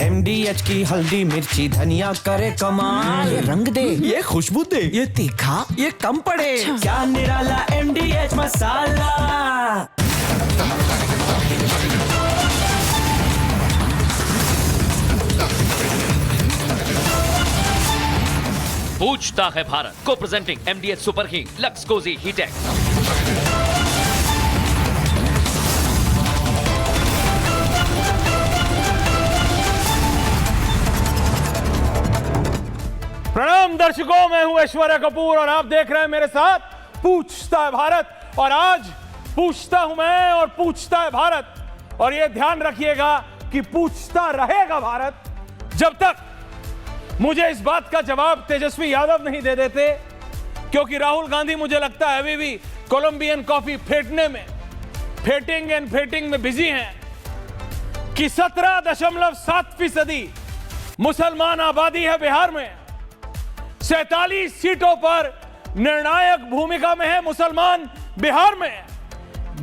MDH की हल्दी मिर्ची धनिया करे कमाल। ये रंग दे, ये खुशबू दे, ये तीखा, ये कम पड़े। क्या निराला MDH मसाला। पूछता है भारत को presenting MDH super heat Lux Cozi Heatex. प्रणाम दर्शकों, मैं हूं ऐश्वर्या कपूर और आप देख रहे हैं मेरे साथ पूछता है भारत। और आज पूछता हूं मैं और पूछता है भारत। और यह ध्यान रखिएगा कि पूछता रहेगा भारत जब तक मुझे इस बात का जवाब तेजस्वी यादव नहीं दे देते, क्योंकि राहुल गांधी मुझे लगता है अभी भी कोलंबियन कॉफी फेंटने में, फेटिंग में बिजी हैं कि 17.7% मुसलमान आबादी है बिहार में। 47 सीटों पर निर्णायक भूमिका में है मुसलमान बिहार में।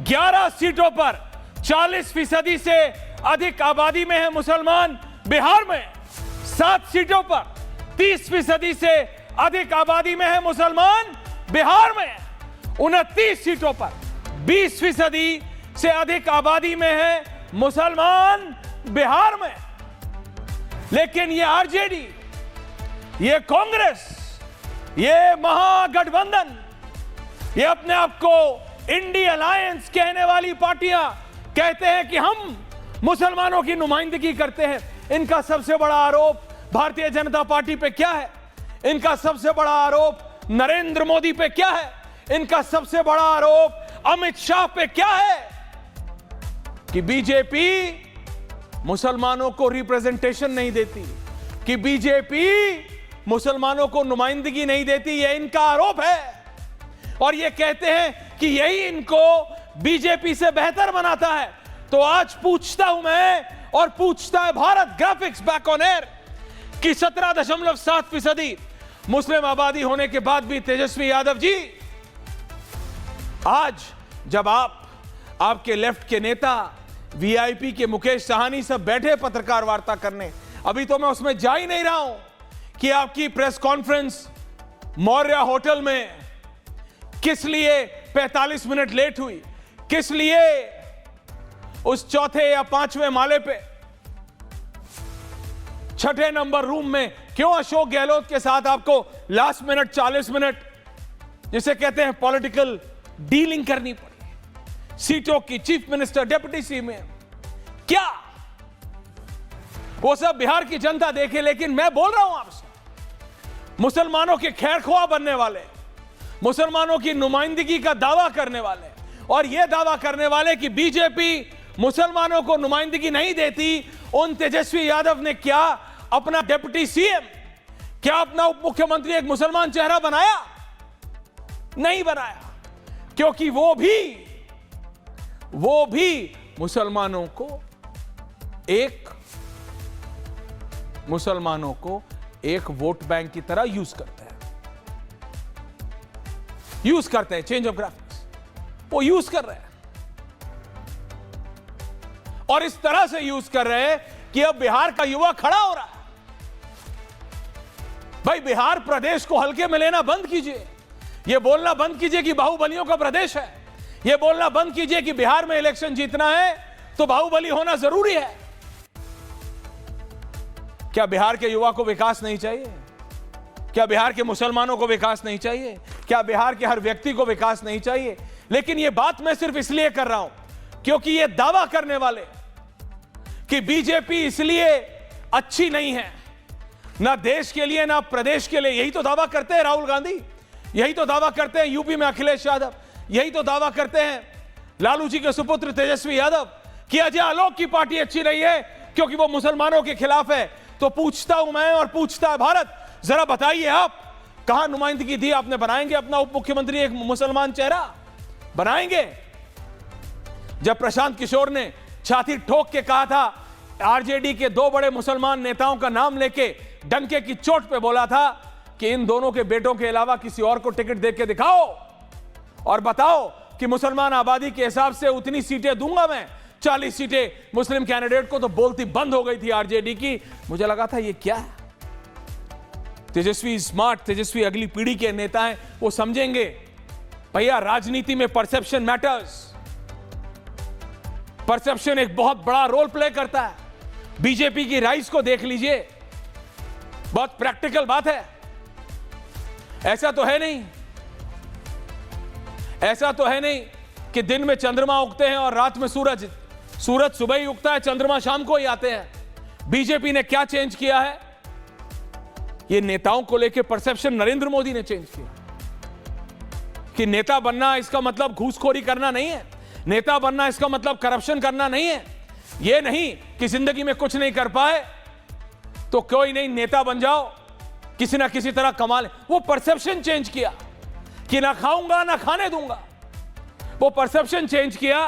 11 सीटों पर 40% से अधिक आबादी में है मुसलमान बिहार में। 7 सीटों पर 30% से अधिक आबादी में है मुसलमान बिहार में। 29 सीटों पर 20% से अधिक आबादी में है मुसलमान बिहार में। लेकिन ये आरजेडी, ये कांग्रेस, ये महागठबंधन, ये अपने आप को इंडी अलायंस कहने वाली पार्टियां कहते हैं कि हम मुसलमानों की नुमाइंदगी करते हैं। इनका सबसे बड़ा आरोप भारतीय जनता पार्टी पे क्या है? इनका सबसे बड़ा आरोप नरेंद्र मोदी पे क्या है? इनका सबसे बड़ा आरोप अमित शाह पे क्या है? कि बीजेपी मुसलमानों को रिप्रेजेंटेशन नहीं देती, कि बीजेपी मुसलमानों को नुमाइंदगी नहीं देती, यह इनका आरोप है। और ये कहते हैं कि यही इनको बीजेपी से बेहतर बनाता है। तो आज पूछता हूं मैं और पूछता है Bharat, graphics back on air, कि 17.7% मुस्लिम आबादी होने के बाद भी तेजस्वी यादव जी, आज जब आपके लेफ्ट के नेता वीआईपी के मुकेश साहनी सब बैठे पत्रकार वार्ता करने, अभी तो मैं उसमें जा ही नहीं रहा हूं कि आपकी प्रेस कॉन्फ्रेंस मौर्य होटल में किस लिए 45 मिनट लेट हुई, किस लिए उस चौथे या 5वें माले पे 6ठे नंबर रूम में क्यों अशोक गहलोत के साथ आपको लास्ट मिनट 40 मिनट, जिसे कहते हैं पॉलिटिकल डीलिंग करनी पड़ी सीटों की, चीफ मिनिस्टर, डिप्टी सीएम में। क्या वो सब बिहार की जनता देखे। लेकिन मैं बोल रहा हूं आपसे, मुसलमानों के खैरख्वाह बनने वाले, मुसलमानों की नुमाइंदगी का दावा करने वाले और यह दावा करने वाले कि बीजेपी मुसलमानों को नुमाइंदगी नहीं देती, उन तेजस्वी यादव ने क्या अपना डिप्टी सीएम, क्या अपना उप मुख्यमंत्री एक मुसलमान चेहरा बनाया? नहीं बनाया, क्योंकि वो भी मुसलमानों को एक वोट बैंक की तरह यूज करते हैं। चेंज ऑफ ग्राफिक्स वो यूज कर रहे हैं, और इस तरह से यूज कर रहे हैं कि अब बिहार का युवा खड़ा हो रहा है। भाई, बिहार प्रदेश को हल्के में लेना बंद कीजिए। यह बोलना बंद कीजिए कि बाहुबलियों का प्रदेश है। यह बोलना बंद कीजिए कि बिहार में इलेक्शन जीतना है तो बाहुबली होना जरूरी है। क्या बिहार के युवा को विकास नहीं चाहिए? क्या बिहार के मुसलमानों को विकास नहीं चाहिए? क्या बिहार के हर व्यक्ति को विकास नहीं चाहिए? लेकिन यह बात मैं सिर्फ इसलिए कर रहा हूं क्योंकि यह दावा करने वाले कि बीजेपी इसलिए अच्छी नहीं है, ना देश के लिए ना प्रदेश के लिए, यही तो दावा करते हैं राहुल गांधी, यही तो दावा करते हैं यूपी में अखिलेश यादव, यही तो दावा करते हैं लालू जी के सुपुत्र तेजस्वी यादव कि अजय आलोक की पार्टी अच्छी नहीं है क्योंकि वो मुसलमानों के खिलाफ है। तो पूछता हूं मैं और पूछता है भारत, जरा बताइए आप कहां नुमाइंदगी दी आपने? बनाएंगे अपना उप मुख्यमंत्री एक मुसलमान चेहरा? बनाएंगे? जब प्रशांत किशोर ने छाती ठोक के कहा था, आरजेडी के 2 बड़े मुसलमान नेताओं का नाम लेके डंके की चोट पे बोला था कि इन दोनों के बेटों के अलावा किसी और को टिकट दे के दिखाओ और बताओ कि मुसलमान आबादी के हिसाब से उतनी सीटें दूंगा मैं, 40 सीटें मुस्लिम कैंडिडेट को, तो बोलती बंद हो गई थी आरजेडी की। मुझे लगा था ये क्या है, तेजस्वी स्मार्ट, तेजस्वी अगली पीढ़ी के नेता हैं, वो समझेंगे भैया राजनीति में परसेप्शन मैटर्स, परसेप्शन एक बहुत बड़ा रोल प्ले करता है। बीजेपी की राइज को देख लीजिए, बहुत प्रैक्टिकल बात है। ऐसा तो है नहीं, ऐसा तो है नहीं कि दिन में चंद्रमा उगते हैं और रात में सूरज सुबह ही उगता है, चंद्रमा शाम को ही आते हैं। बीजेपी ने क्या चेंज किया है? ये नेताओं को लेकर परसेप्शन नरेंद्र मोदी ने चेंज किया कि नेता बनना इसका मतलब घूसखोरी करना नहीं है, नेता बनना इसका मतलब करप्शन करना नहीं है। ये नहीं कि जिंदगी में कुछ नहीं कर पाए तो कोई नहीं, नेता बन जाओ, किसी ना किसी तरह कमा ले। वो परसेप्शन चेंज किया कि ना खाऊंगा ना खाने दूंगा। वो परसेप्शन चेंज किया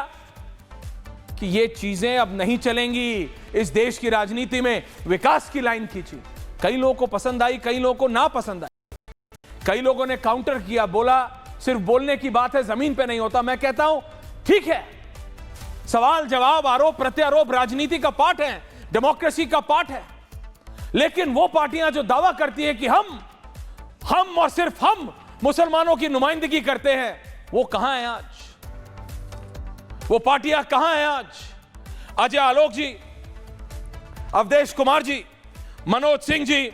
कि ये चीजें अब नहीं चलेंगी। इस देश की राजनीति में विकास की लाइन खींची, कई लोगों को पसंद आई, कई लोगों को ना पसंद आई। कई लोगों ने काउंटर किया, बोला सिर्फ बोलने की बात है, जमीन पे नहीं होता। मैं कहता हूं ठीक है, सवाल जवाब आरोप प्रत्यारोप राजनीति का पार्ट है, डेमोक्रेसी का पार्ट है। लेकिन वो पार्टियां जो दावा करती है कि हम और सिर्फ हम मुसलमानों की नुमाइंदगी करते हैं, वो कहां है आज? वो पार्टियां कहां हैं आज? अजय आलोक जी, अवधेश कुमार जी, मनोज सिंह जी,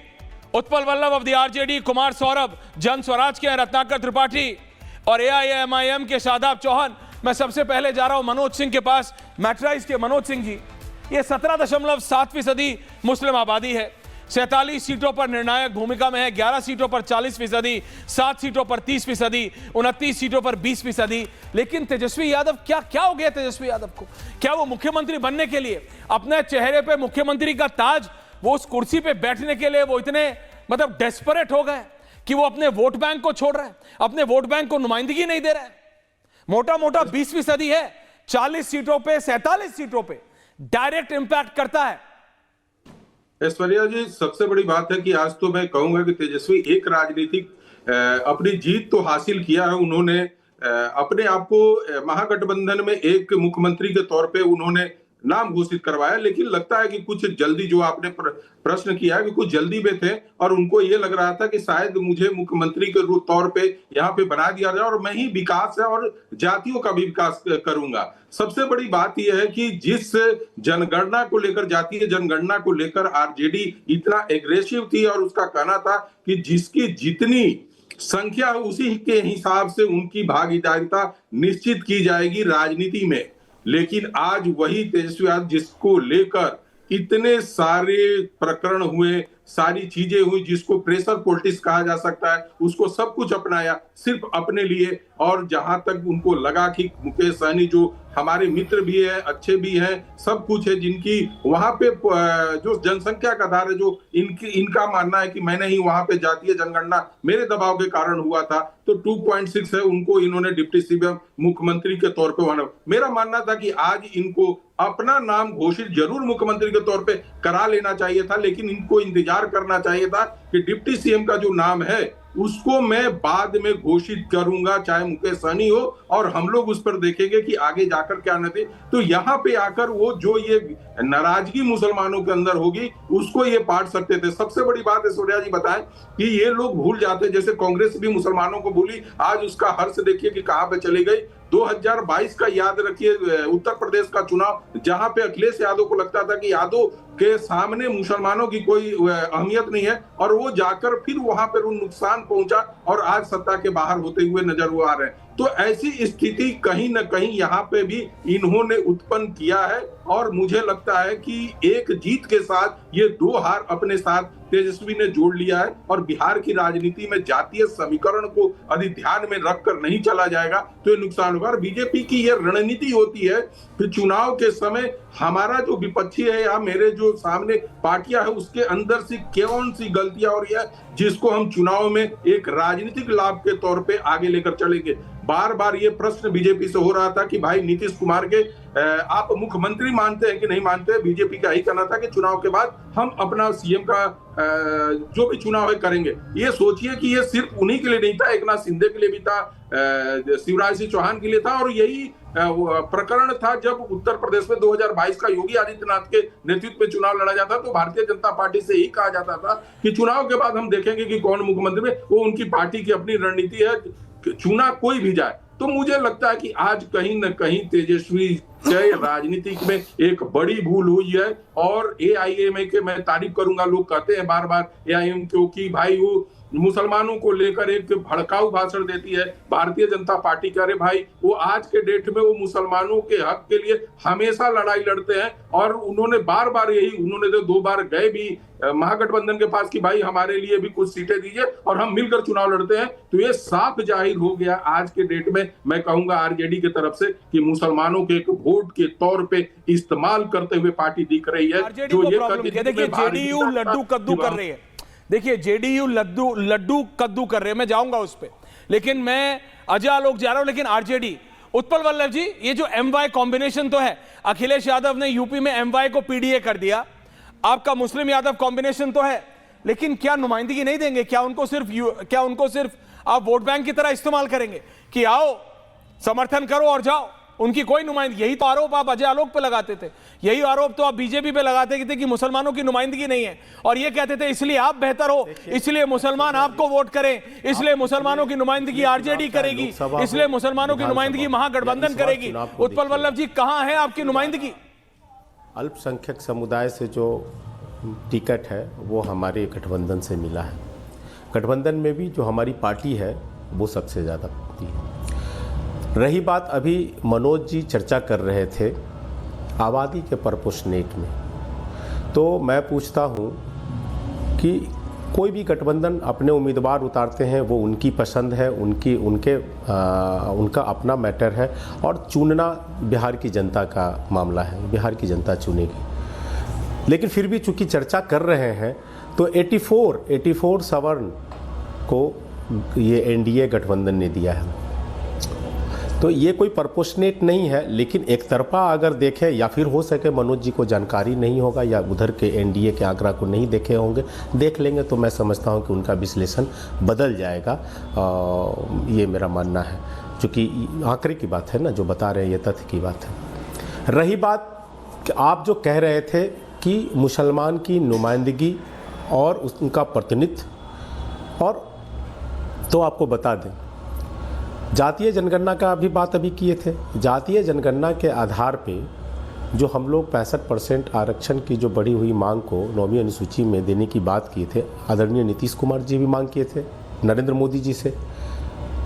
उत्पल वल्लभ ऑफ द आरजेडी, कुमार सौरभ जन स्वराज के, रत्नाकर त्रिपाठी और एआईएमआईएम के शादाब चौहान। मैं सबसे पहले जा रहा हूं मनोज सिंह के पास, मैट्राइज के मनोज सिंह जी। ये 17.7% मुस्लिम आबादी है, 47 सीटों पर निर्णायक भूमिका में है, 11 सीटों पर 40%, 7 सीटों पर 30%, 29 सीटों पर 20%। लेकिन तेजस्वी यादव, क्या हो गया तेजस्वी यादव को? क्या वो मुख्यमंत्री बनने के लिए अपने चेहरे पे मुख्यमंत्री का ताज, वो उस कुर्सी पे बैठने के लिए वो इतने मतलब डेस्परेट हो गए कि वो अपने वोट बैंक को छोड़ रहे हैं, अपने वोट बैंक को नुमाइंदगी नहीं दे रहे हैं? मोटा मोटा 20% है, 40 सीटों पे 47 सीटों पे डायरेक्ट इंपैक्ट करता है। ऐश्वर्या जी, सबसे बड़ी बात है कि आज तो मैं कहूंगा कि तेजस्वी एक राजनीतिक अपनी जीत तो हासिल किया है। उन्होंने अपने आप को महागठबंधन में एक मुख्यमंत्री के तौर पे उन्होंने नाम घोषित करवाया, लेकिन लगता है कि कुछ जल्दी, जो आपने प्रश्न किया है कि कुछ जल्दी में थे और उनको ये लग रहा था कि शायद मुझे मुख्यमंत्री के तौर पे यहाँ पे बना दिया जाए और मैं ही विकास है और जातियों का भी विकास करूंगा। सबसे बड़ी बात यह है कि जिस जनगणना को लेकर, जातीय जनगणना को लेकर आरजेडी इतना एग्रेसिव थी और उसका कहना था कि जिसकी जितनी संख्या उसी के हिसाब से उनकी भागीदारिता निश्चित की जाएगी राजनीति में। लेकिन आज वही तेजस्वी यादव, जिसको लेकर इतने सारे प्रकरण हुए, सारी चीजें हुई, जिसको प्रेशर पॉलिटिक्स कहा जा सकता है, उसको सब कुछ अपनाया सिर्फ अपने लिए। और जहां तक उनको लगा कि मुकेश सहनी जो हमारे मित्र भी है, अच्छे भी हैं, सब कुछ है, जिनकी वहां पे जो जनसंख्या का आधार है, जो इनका मानना है कि मैंने ही वहां पे जातीय जनगणना मेरे दबाव के कारण हुआ था, तो 2.6 है, उनको इन्होंने डिप्टी सीएम मुख्यमंत्री के तौर पे माना। मेरा मानना था कि आज इनको अपना नाम घोषित जरूर मुख्यमंत्री के तौर पे करा लेना चाहिए था, लेकिन इनको इंतजार करना चाहिए था कि डिप्टी सीएम का जो नाम है उसको मैं बाद में घोषित करूंगा, चाहे मुकेश सहनी हो, और हम लोग उस पर देखेंगे कि आगे जाकर क्या नतीजे। तो यहाँ पे आकर वो जो ये नाराजगी मुसलमानों के अंदर होगी उसको ये पाट सकते थे। सबसे बड़ी बात है सूर्या जी बताएं कि ये लोग भूल जाते, जैसे कांग्रेस भी मुसलमानों को भूली, आज उसका हर्ष देखिए कि कहां पे चली गई। 2022 का याद रखिए, उत्तर प्रदेश का चुनाव, जहां पे अखिलेश यादव को लगता था कि यादव के सामने मुसलमानों की कोई अहमियत नहीं है, और वो जाकर फिर वहां पर नुकसान पहुंचा और आज सत्ता के बाहर होते हुए नजर वो आ रहे हैं। तो ऐसी स्थिति कहीं ना कहीं यहाँ पे भी इन्होंने उत्पन्न किया है, और मुझे लगता है कि एक जीत के साथ ये 2 हार अपने साथ तेजस्वी ने जोड़ लिया है, और बिहार की राजनीति में जातीय समीकरण को यदि ध्यान में रखकर नहीं चला जाएगा तो ये नुकसान होगा। बीजेपी की ये रणनीति होती है कि चुनाव के समय हमारा जो विपक्षी है या मेरे जो सामने पार्टियां है उसके अंदर से कौन सी गलतियां हो रही है जिसको हम चुनाव में एक राजनीतिक लाभ के तौर पे आगे लेकर चलेंगे। बार बार ये प्रश्न बीजेपी से हो रहा था कि भाई नीतीश कुमार के आप मुख्यमंत्री मानते हैं कि नहीं मानते हैं, बीजेपी का ही कहना था कि चुनाव के बाद हम अपना सीएम का जो भी चुनाव है करेंगे। ये सोचिए कि ये सिर्फ उन्हीं के लिए नहीं था, एक नाथ शिंदे के लिए भी था, शिवराज सिंह चौहान के लिए था, और यही प्रकरण था जब उत्तर प्रदेश में 2022 का योगी आदित्यनाथ के नेतृत्व में चुनाव लड़ा जाता तो भारतीय जनता पार्टी से ही कहा जाता था कि चुनाव के बाद हम देखेंगे कि कौन मुख्यमंत्री में, वो उनकी पार्टी की अपनी रणनीति है, चुना कोई भी जाए। तो मुझे लगता है कि आज कहीं न कहीं तेजस्वी के राजनीति में एक बड़ी भूल हुई है, और एआईएमआई के मैं तारीफ करूंगा, लोग कहते हैं बार बार एआईएम क्योंकि भाई वो मुसलमानों को लेकर एक भड़काऊ भाषण देती है। भारतीय जनता पार्टी का, अरे भाई वो आज के डेट में वो मुसलमानों के हक के लिए हमेशा लड़ाई लड़ते हैं, और उन्होंने बार बार उन्होंने तो 2 बार गए भी महागठबंधन के पास कि भाई हमारे लिए भी कुछ सीटें दीजिए और हम मिलकर चुनाव लड़ते हैं। तो ये साफ जाहिर हो गया आज के डेट में, मैं कहूंगा आरजेडी की तरफ से, कि मुसलमानों के एक वोट के तौर पे इस्तेमाल करते हुए पार्टी दिख रही है। जो ये देखिए जेडीयू लड्डू कद्दू कर रही है, देखिए जेडीयू लड्डू कद्दू कर रहे हैं, मैं जाऊंगा उस पे, लेकिन मैं अजय आलोक जा रहा हूं। लेकिन आरजेडी, उत्पल वल्लभ जी, ये जो एमवाई कॉम्बिनेशन तो है, अखिलेश यादव ने यूपी में एमवाई को पीडीए कर दिया, आपका मुस्लिम यादव कॉम्बिनेशन तो है, लेकिन क्या नुमाइंदगी नहीं देंगे? क्या उनको सिर्फ आप वोट बैंक की तरह इस्तेमाल करेंगे कि आओ समर्थन करो और जाओ, उनकी कोई नुमाइंदगी? यही तो आरोप आप अजय आलोक पे लगाते थे, यही आरोप तो आप बीजेपी पे लगाते थे कि मुसलमानों की नुमाइंदगी नहीं है, और ये कहते थे इसलिए आप बेहतर हो, इसलिए मुसलमान आपको वोट करें, इसलिए मुसलमानों की नुमाइंदगी आरजेडी करेगी, इसलिए मुसलमानों की नुमाइंदगी महागठबंधन करेगी। उत्पल वल्लभ जी, कहां है आपकी नुमाइंदगी? अल्पसंख्यक समुदाय से जो टिकट है वो हमारे गठबंधन से मिला है। गठबंधन में भी जो हमारी पार्टी है वो सबसे ज़्यादा पाती है। रही बात, अभी मनोज जी चर्चा कर रहे थे आबादी के प्रोपोर्शनेट में, तो मैं पूछता हूँ कि कोई भी गठबंधन अपने उम्मीदवार उतारते हैं, वो उनकी पसंद है, उनका अपना मैटर है, और चुनना बिहार की जनता का मामला है, बिहार की जनता चुनेगी। लेकिन फिर भी चूंकि चर्चा कर रहे हैं, तो 84 सवर्ण को ये एनडीए गठबंधन ने दिया है। तो ये कोई प्रोपोर्शनेट नहीं है, लेकिन एक तरफा अगर देखें, या फिर हो सके मनोज जी को जानकारी नहीं होगा या उधर के एनडीए के आंकड़ा को नहीं देखे होंगे, देख लेंगे तो मैं समझता हूं कि उनका विश्लेषण बदल जाएगा। ये मेरा मानना है, क्योंकि आंकड़े की बात है ना, जो बता रहे हैं ये तथ्य की बात है। रही बात कि आप जो कह रहे थे कि मुसलमान की नुमाइंदगी और उनका प्रतिनिधित्व, और तो आपको बता दें जातीय जनगणना का भी बात अभी किए थे। जातीय जनगणना के आधार पे जो हम लोग 65% आरक्षण की जो बढ़ी हुई मांग को 9वीं अनुसूची में देने की बात किए थे, आदरणीय नीतीश कुमार जी भी मांग किए थे नरेंद्र मोदी जी से।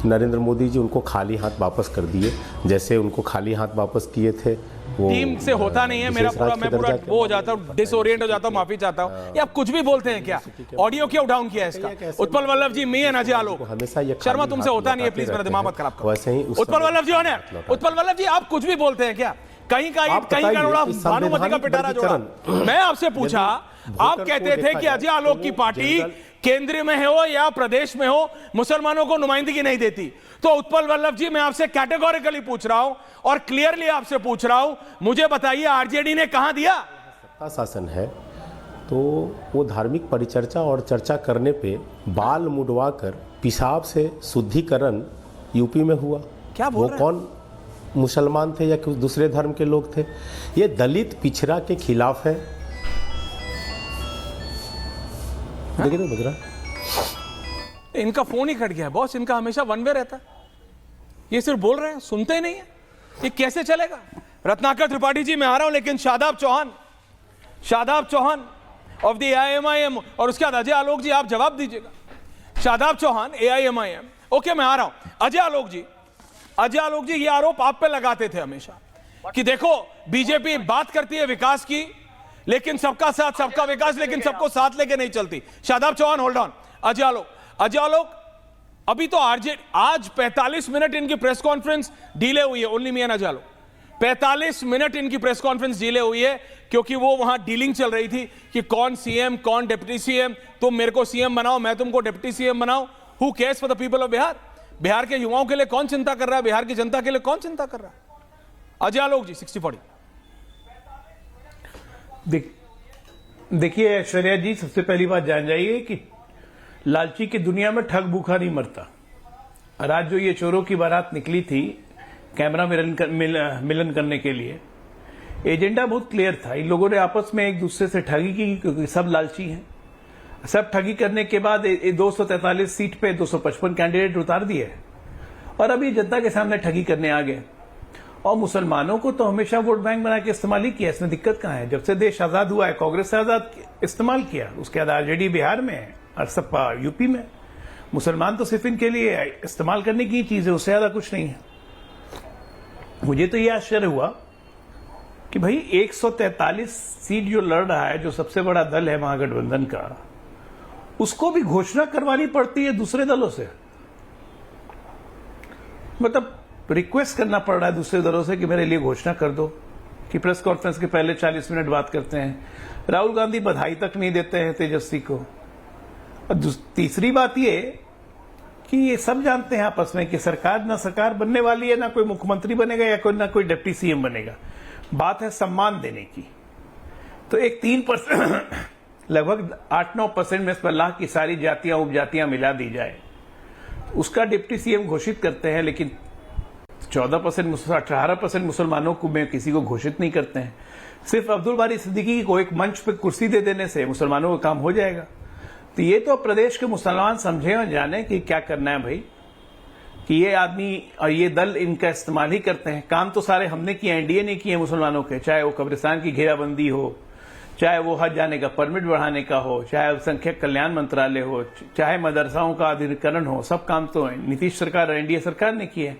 नरेंद्र मोदी जी उनको खाली हाथ वापस कर दिए, जैसे उनको खाली हाथ वापस किए थे। वो टीम से होता नहीं है, मैं पूरा वो हो जाता हूँ, डिसोरिएंट हो जाता हूँ, माफी चाहता हूँ। ये आप कुछ भी बोलते हैं क्या? ऑडियो क्यों डाउन किया है इसका? उत्पल वल्लभ जी, मी एंड अजय आलोक, हमेशा ये शर्मा तुमसे होता नहीं है, प्लीज मेरा दिमाग मत खराब करो। वैसे ही उत्पल वल्लभ जी होने, उत्पल वल्लभ जी आप कुछ भी बोलते हैं क्या? कहीं का भानुमति का पिटारा जोड़ा। मैं आपसे पूछा, आप कहते थे कि अजय आलोक की पार्टी केंद्र में हो या प्रदेश में हो, मुसलमानों को नुमाइंदगी नहीं देती। तो उत्पल वल्लभ जी, मैं आपसे कैटेगोरिकली पूछ रहा हूं और क्लियरली आपसे पूछ रहा हूं, मुझे बताइए आरजेडी ने कहां दिया? सत्ता शासन है तो वो धार्मिक परिचर्चा और चर्चा करने पे बाल मुडवा कर पेशाब से शुद्धिकरण यूपी में हुआ। क्या बोल रहे? वो कौन मुसलमान थे या कुछ दूसरे धर्म के लोग थे? ये दलित पिछड़ा के खिलाफ है। देखिए तो बजरा, इनका फोन ही कट गया बॉस, इनका हमेशा वन वे रहता है। ये सिर्फ बोल रहे हैं, सुनते ही नहीं है। ये कैसे चलेगा? रत्नाकर त्रिपाठी जी, मैं आ रहा हूं, लेकिन Shadab Chauhan of the AIMIM, और उसके बाद अजय आलोक जी, आप जवाब दीजिएगा। शादाब चौहान, AIMIM, ओके, मैं आ रहा हूं। अजय आलोक जी, ये आरोप आप पे लगाते थे हमेशा कि देखो बीजेपी बात करती है विकास की, लेकिन सबका साथ सबका विकास, लेकिन सबको साथ लेके नहीं चलती। Shadab Chauhan, hold on. अजय आलोक, अभी तो आज 45 मिनट इनकी प्रेस कॉन्फ्रेंस डिले हुई है। Only me and Ajay Alok, 45 minute इनकी प्रेस कॉन्फ्रेंस डिले हुई है, क्योंकि वो वहां डीलिंग चल रही थी कि कौन सीएम, कौन डिप्टी सीएम। तुम मेरे को सीएम बनाओ, मैं तुमको डिप्टी सीएम बनाऊं। Who cares for the people of Bihar? Bihar के युवाओं के लिए कौन चिंता कर रहा है? बिहार की जनता के लिए कौन चिंता कर रहा है? अजय आलोक जी 60-40। देखिए ऐश्वर्या जी, सबसे पहली बात जान जाइए कि लालची की दुनिया में ठग भूखा नहीं मरता। और आज जो ये चोरों की बारात निकली थी कैमरा मिलन करने के लिए, एजेंडा बहुत क्लियर था। इन लोगों ने आपस में एक दूसरे से ठगी की क्योंकि सब लालची हैं। सब ठगी करने के बाद 243 सीट पे 255 कैंडिडेट उतार दिए और अभी जनता के सामने ठगी करने आ गए। और मुसलमानों को तो हमेशा वोट बैंक बना के इस्तेमाल ही किया, इसमें दिक्कत कहां है? जब से देश आजाद हुआ है कांग्रेस से आजाद इस्तेमाल किया, उसके बाद आरजेडी बिहार में है और सपा यूपी में। मुसलमान तो सिर्फ इनके लिए इस्तेमाल करने की चीज है, उससे ज्यादा कुछ नहीं है। मुझे तो यह आश्चर्य हुआ कि भाई 143 सीट जो लड़ रहा है, जो सबसे बड़ा दल है महागठबंधन का, उसको भी घोषणा करवानी पड़ती है दूसरे दलों से। मतलब रिक्वेस्ट करना पड़ रहा है दूसरे दलों से कि मेरे लिए घोषणा कर दो, कि प्रेस कॉन्फ्रेंस के पहले 40 मिनट बात करते हैं। राहुल गांधी बधाई तक नहीं देते हैं तेजस्वी को। और तीसरी बात ये कि ये सब जानते हैं आपस में कि सरकार ना सरकार बनने वाली है, ना कोई मुख्यमंत्री बनेगा या ना कोई डिप्टी सीएम बनेगा। बात है सम्मान देने की। तो एक 3% लगभग 8-9% में 10 लाख की सारी जातियां उपजातियां मिला दी जाए, उसका डिप्टी सीएम घोषित करते हैं, लेकिन 18% मुसलमानों को में किसी को घोषित नहीं करते हैं। सिर्फ अब्दुल बारी सिद्दीकी को एक मंच पे कुर्सी दे देने से मुसलमानों का काम हो जाएगा। तो ये तो प्रदेश के मुसलमान समझे और जाने कि क्या करना है भाई, कि ये आदमी और ये दल इनका इस्तेमाल ही करते हैं। काम तो सारे हमने किए, एनडीए ने किए मुसलमानों के, चाहे वो कब्रिस्तान की घेराबंदी हो, चाहे वो हज जाने का परमिट बढ़ाने का हो, चाहे अल्पसंख्यक कल्याण मंत्रालय हो, चाहे मदरसाओं का आधुनिकीकरण हो, सब काम तो नीतीश सरकार और एनडीए सरकार ने किए।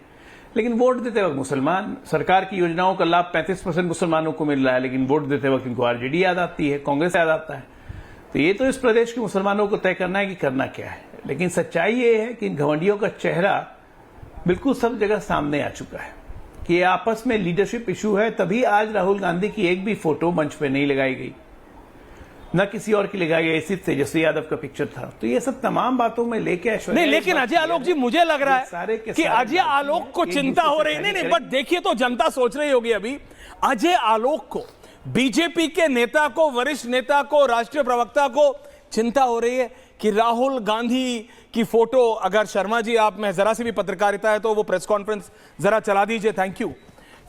लेकिन वोट देते वक्त मुसलमान, सरकार की योजनाओं का लाभ 35% मुसलमानों को मिल रहा है, लेकिन वोट देते वक्त इनको आरजेडी याद आती है, कांग्रेस याद आता है। तो ये तो इस प्रदेश के मुसलमानों को तय करना है कि करना क्या है। लेकिन सच्चाई ये है कि इन घमंडियों का चेहरा बिल्कुल सब जगह सामने आ चुका है कि ये आपस में लीडरशिप इशू है। तभी आज राहुल गांधी की एक भी फोटो मंच पे नहीं लगाई गई, न किसी और की लगाई गई, सिर्फ तेजस्वी यादव का पिक्चर था। तो ये सब तमाम बातों में लेके ऐश्वर्या नहीं, लेकिन अजय आलोक जी मुझे लग रहा है कि अजय आलोक को चिंता हो रही है। नहीं, बट देखिए तो जनता सोच रही होगी अभी, अजय आलोक को, बीजेपी के नेता को, वरिष्ठ नेता को, राष्ट्रीय प्रवक्ता को चिंता हो रही है कि राहुल गांधी की फोटो, अगर शर्मा जी आप में जरा सी भी पत्रकारिता है तो वो प्रेस कॉन्फ्रेंस जरा चला दीजिए, थैंक यू,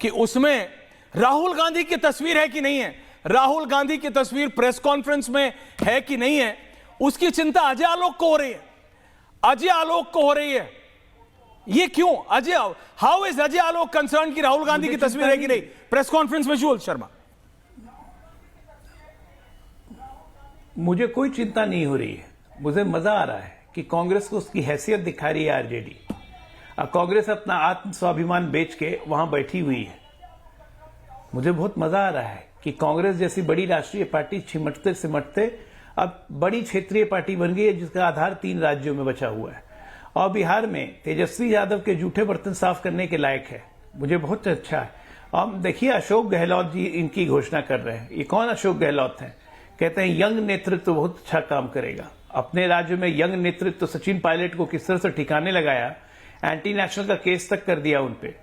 कि उसमें राहुल गांधी की तस्वीर है कि नहीं है, राहुल गांधी की तस्वीर प्रेस कॉन्फ्रेंस में है कि नहीं है, उसकी चिंता अजय आलोक को हो रही है। अजय आलोक को हो रही है। ये क्यों? Ajay, how is Ajay Alok concern कि राहुल गांधी की तस्वीर है कि नहीं? Press conference visual Sharma. मुझे कोई चिंता नहीं हो रही है। मुझे मजा आ रहा है कि कांग्रेस को उसकी हैसियत दिखा रही है आरजेडी, और कांग्रेस अपना आत्म स्वाभिमान बेच के वहां बैठी हुई है। मुझे बहुत मजा आ रहा है कि कांग्रेस जैसी बड़ी राष्ट्रीय पार्टी सिमटते सिमटते अब बड़ी क्षेत्रीय पार्टी बन गई है, जिसका आधार 3 राज्यों में बचा हुआ है। और बिहार में तेजस्वी यादव के जूठे बर्तन साफ करने के लायक है। मुझे बहुत अच्छा है। अब देखिए अशोक गहलोत जी इनकी घोषणा कर रहे हैं। ये कौन अशोक गहलोत है? कहते हैं यंग नेतृत्व बहुत अच्छा काम करेगा। अपने राज्य में यंग नेतृत्व, सचिन पायलट को किस तरह से ठिकाने लगाया, एंटी नेशनल का केस तक कर दिया उन पे।